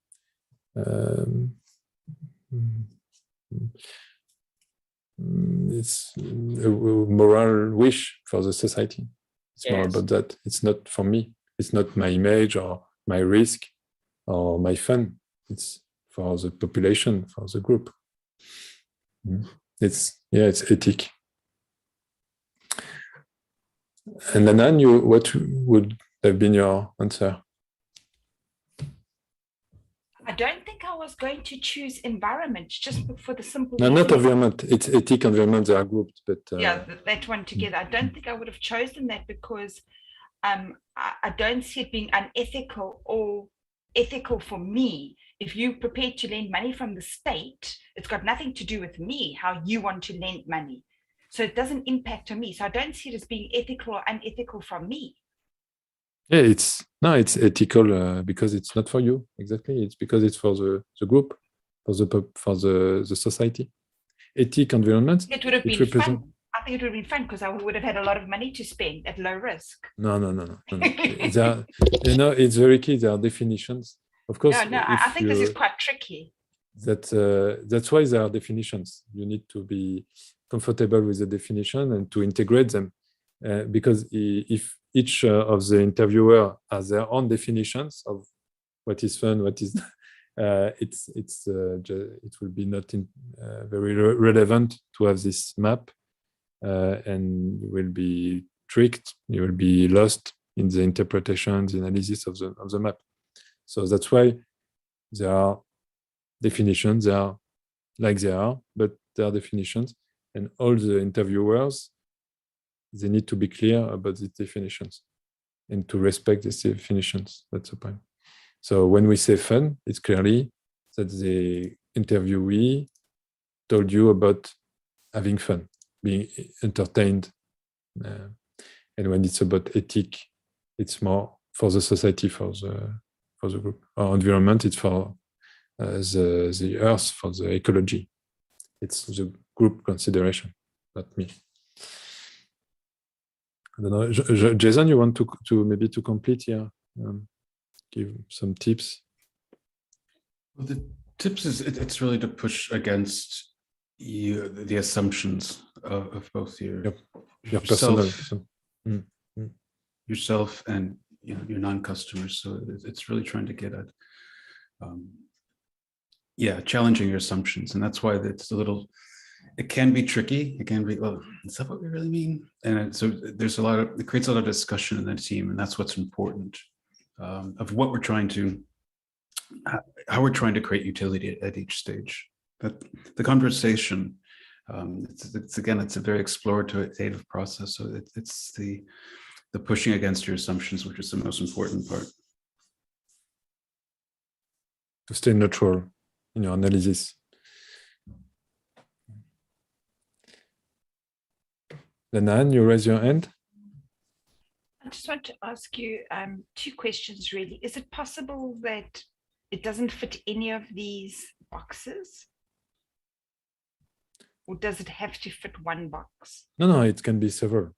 It's a moral wish for the society. It's more about that. It's not for me. It's not my image or my risk or my fun. It's for the population, for the group. It's ethic. And Anan, what would have been your answer? I don't think I was going to choose environment just for the simple. No, not environment. It's ethic, environment. They are grouped, but that one together. I don't think I would have chosen that because I don't see it being unethical or ethical for me. If you're prepared to lend money from the state, it's got nothing to do with me, how you want to lend money. So it doesn't impact on me. So I don't see it as being ethical or unethical from me. Yeah, it's ethical because it's not for you. Exactly. It's because it's for the group, for the society. Ethic environment. It would have been fun. I think it would have been fun because I would have had a lot of money to spend at low risk. No. It's very key. There are definitions. Of course. No, I think this is quite tricky. That's why there are definitions. You need to be comfortable with the definition and to integrate them, because if each of the interviewer has their own definitions of what is fun, what is it will be not very relevant to have this map, and you will be tricked. You will be lost in the interpretations, the analysis of the map. So that's why there are definitions. They are like they are, but there are definitions, and all the interviewers, they need to be clear about these definitions and to respect these definitions. That's the point. So when we say fun, it's clearly that the interviewee told you about having fun, being entertained. And when it's about ethic, it's more for the society, for the group. Or environment, it's for the earth, for the ecology. It's the group consideration, not me. I don't know, Jason, you want to maybe to complete here, give some tips? Well, the tips is it's really to push against the assumptions of both your yourself and your non-customers. So it's really trying to get at yeah, challenging your assumptions. And that's why it's a little, it can be tricky. It can be, well, is that what we really mean? And so there's it creates a lot of discussion in the team, and that's what's important of what we're trying to, how we're trying to create utility at each stage. But the conversation, it's a very explorative process. So it's the pushing against your assumptions, which is the most important part. To stay neutral in your analysis. Lenan, you raise your hand. I just want to ask you two questions, really. Is it possible that it doesn't fit any of these boxes? Or does it have to fit one box? No, it can be several.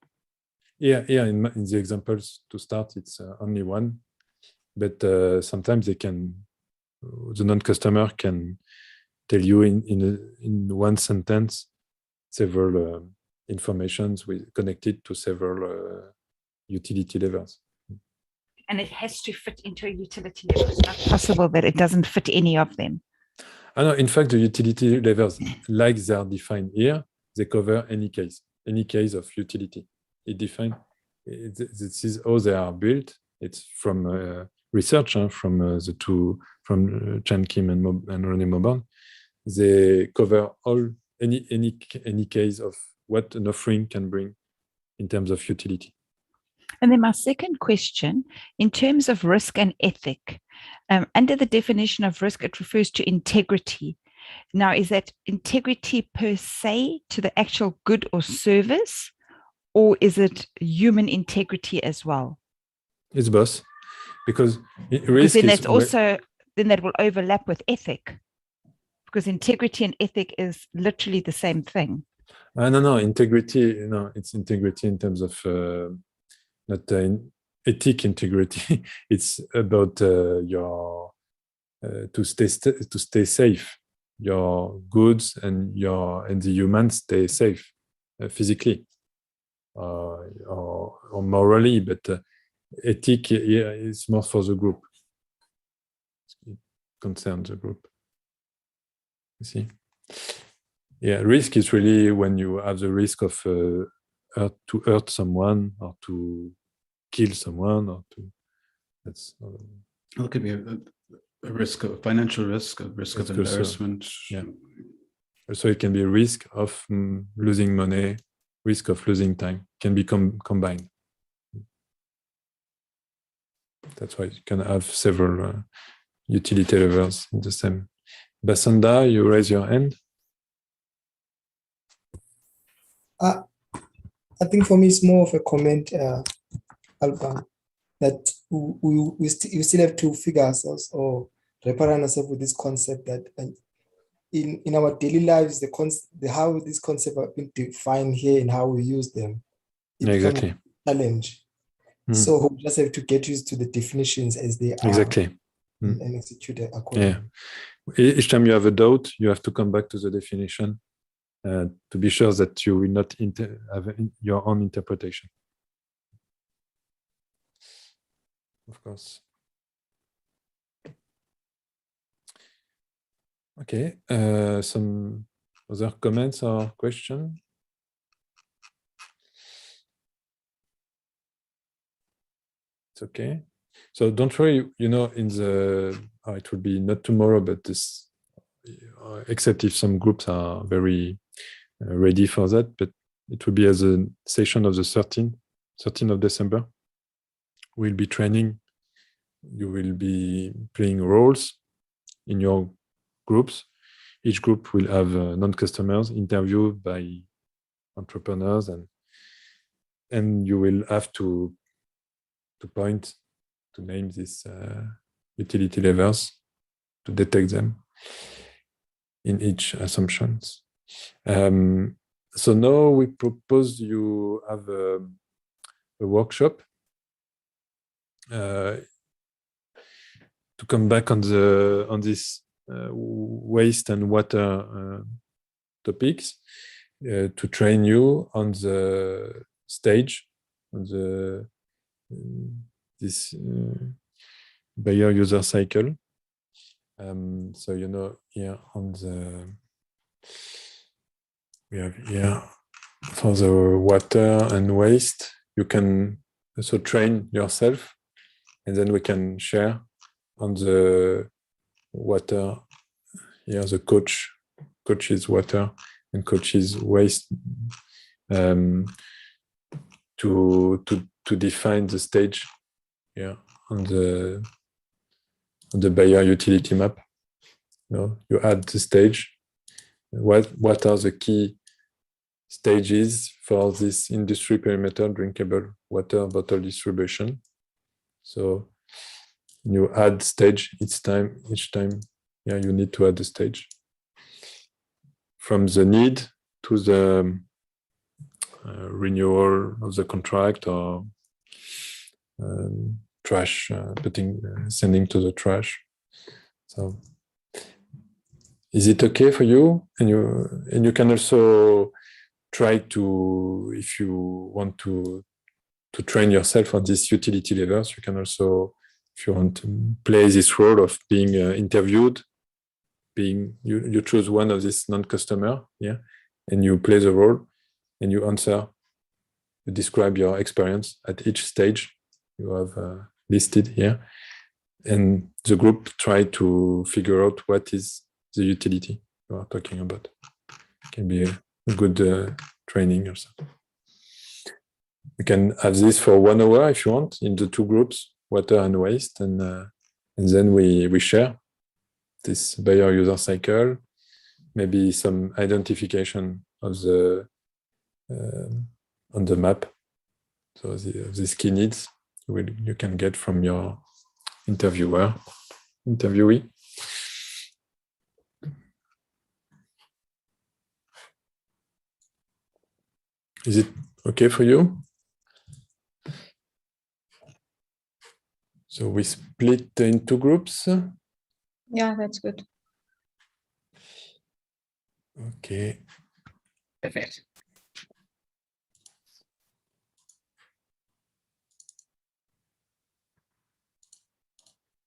Yeah. In the examples to start, it's only one, but sometimes the non-customer can tell you in one sentence several informations connected to several utility levels. And it has to fit into a utility level. It's not possible that it doesn't fit any of them. No, in fact, the utility levels, like they are defined here, they cover any case of utility. This is how they are built. It's from research from Chan Kim and René Mauborgne. They cover all any case of what an offering can bring in terms of utility. And then my second question, in terms of risk and ethic, under the definition of risk, it refers to integrity. Now, is that integrity per se to the actual good or service, or is it human integrity as well? It's both, because risk then that's also, then that will overlap with ethic, because integrity and ethic is literally the same thing. No, integrity, it's integrity in terms of not ethic integrity. It's about your to stay safe. Your goods and the humans stay safe physically or morally, but ethic is more for the group. It concerns the group. You see? Yeah, risk is really when you have the risk of to hurt someone or to kill someone or to. That's. It could be a risk of financial risk, a risk of embarrassment. Yeah. So it can be a risk of losing money, risk of losing time. Can be combined. That's why you can have several utility levels in the same. Basanda, you raise your hand. I think for me, it's more of a comment, Alban, that we still have to figure ourselves or repair ourselves with this concept that in our daily lives, how these concepts have been defined here and how we use them, it becomes a challenge. So we just have to get used to the definitions as they are. Exactly. And execute it accordingly. Yeah. Each time you have a doubt, you have to come back to the definition to be sure that you will not have your own interpretation. Of course. Okay. Some other comments or questions? It's okay. So don't worry, in the, it will be not tomorrow, but this, except if some groups are very ready for that, but it will be as a session of the 13th of December. We'll be training. You will be playing roles in your groups. Each group will have non-customers interviewed by entrepreneurs, and you will have to name these utility levels, to detect them in each assumptions. So now we propose you have a workshop to come back on this waste and water topics, to train you on the stage, on this buyer user cycle. So here on the we have here for the water and waste, you can also train yourself, and then we can share on the water. Here the coaches water and coaches waste to define the stage here on the Bayer utility map. You add the stage. What are the key stages for this industry perimeter drinkable water bottle distribution? So you add stage each time. Yeah, you need to add the stage. From the need to the renewal of the contract or trash, sending to the trash. So is it okay for you? And you can also try to, if you want to train yourself on these utility levels, you can also, if you want to play this role of being interviewed, you choose one of these non-customer, yeah, and you play the role and you answer, you describe your experience at each stage you have listed here, and the group try to figure out what is the utility you are talking about. It can be a good training or something. You can have this for 1 hour if you want in the two groups, water and waste, and then we share this Bayer user cycle, maybe some identification of the on the map. So these key needs you can get from your interviewee. Is it okay for you? So we split in two groups. Yeah, that's good. Okay. Perfect.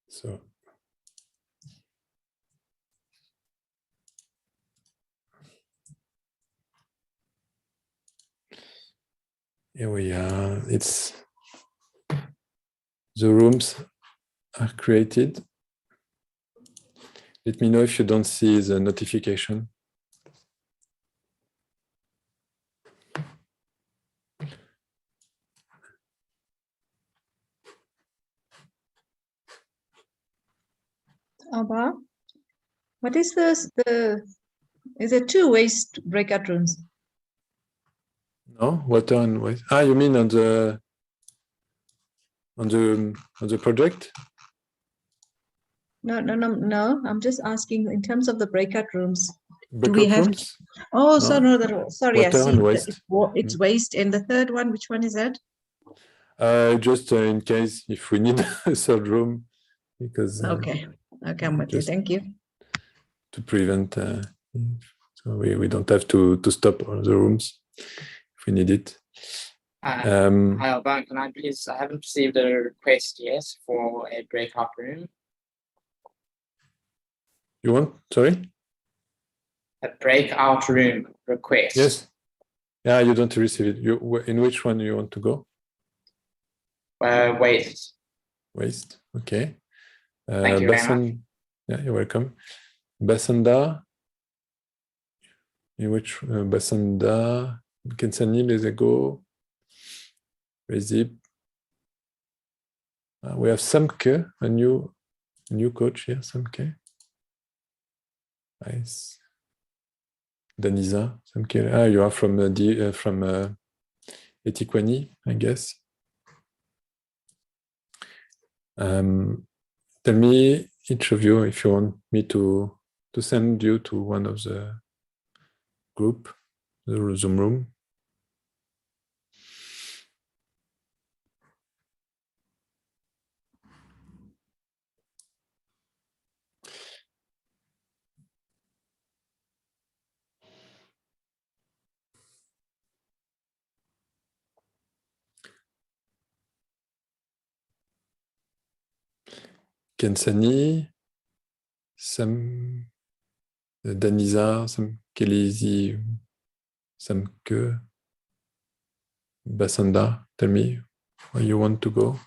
So here we are. It's the rooms are created. Let me know if you don't see the notification. Abba, what is this? Is it 2 waste breakout rooms? No, water and waste. You mean on the project? No. I'm just asking in terms of the breakout rooms. Breakout do we have? Rooms? Oh, No. so no. Sorry, Water I see. and waste. It's waste. And the third one, which one is that? Just in case if we need a third room, because Okay, I'm with you. Thank you. To prevent, so we don't have to stop all the rooms if we need it. Hi, Alban, can I please? I haven't received a request yet for a breakout room. You want? Sorry. A breakout room request. Yes. Yeah, you don't receive it. In which one you want to go? Waste. Waste. Okay. Thank you very much. Yeah, you're welcome. Basanda. In which Basanda? Kensani, Lezego, Rezip. We have Samke, a new coach here. Samke. Nice. Danisa, Samke. You are from Etiquani, I guess. Tell me, each of you, if you want me to send you to one of the group, the Zoom room. Kensani, Sam, Danisa, Sam Kelly, Samke, Basanda, tell me where you want to go.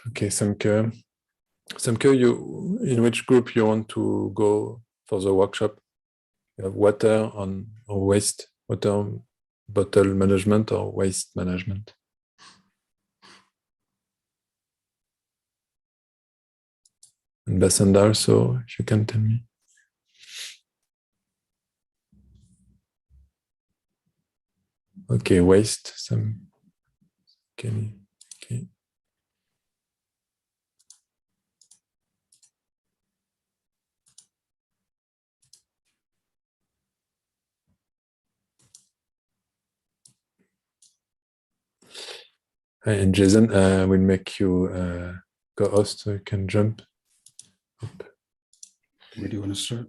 Okay, Samke, you in which group you want to go for the workshop? You have water or waste, water bottle management or waste management? And Basanda also, if you can tell me. Okay, waste, some Kenny. Okay. And Jason will make you co-host so you can jump up. Where do you want to start?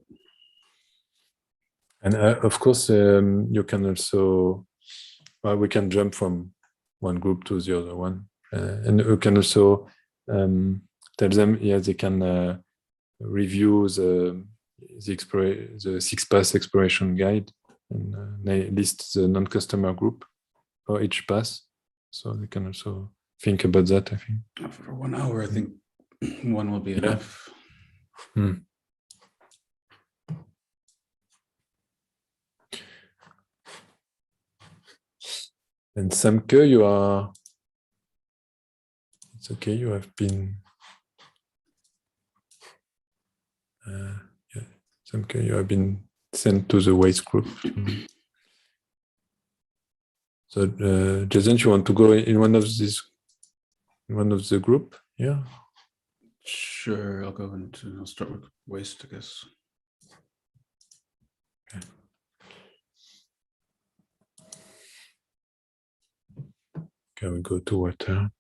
And of course, you can also, well, we can jump from one group to the other one. And you can also tell them, yeah, they can review the 6-pass exploration guide and list the non-customer group for each pass. So they can also think about that, I think. For 1 hour, I think one will be enough. And Samke, you are, it's okay, you have been, yeah, Samke, you have been sent to the waste group. So Jason, you want to go in one of the group? Yeah. Sure, I'll start with waste, I guess. Okay. Can we go to water?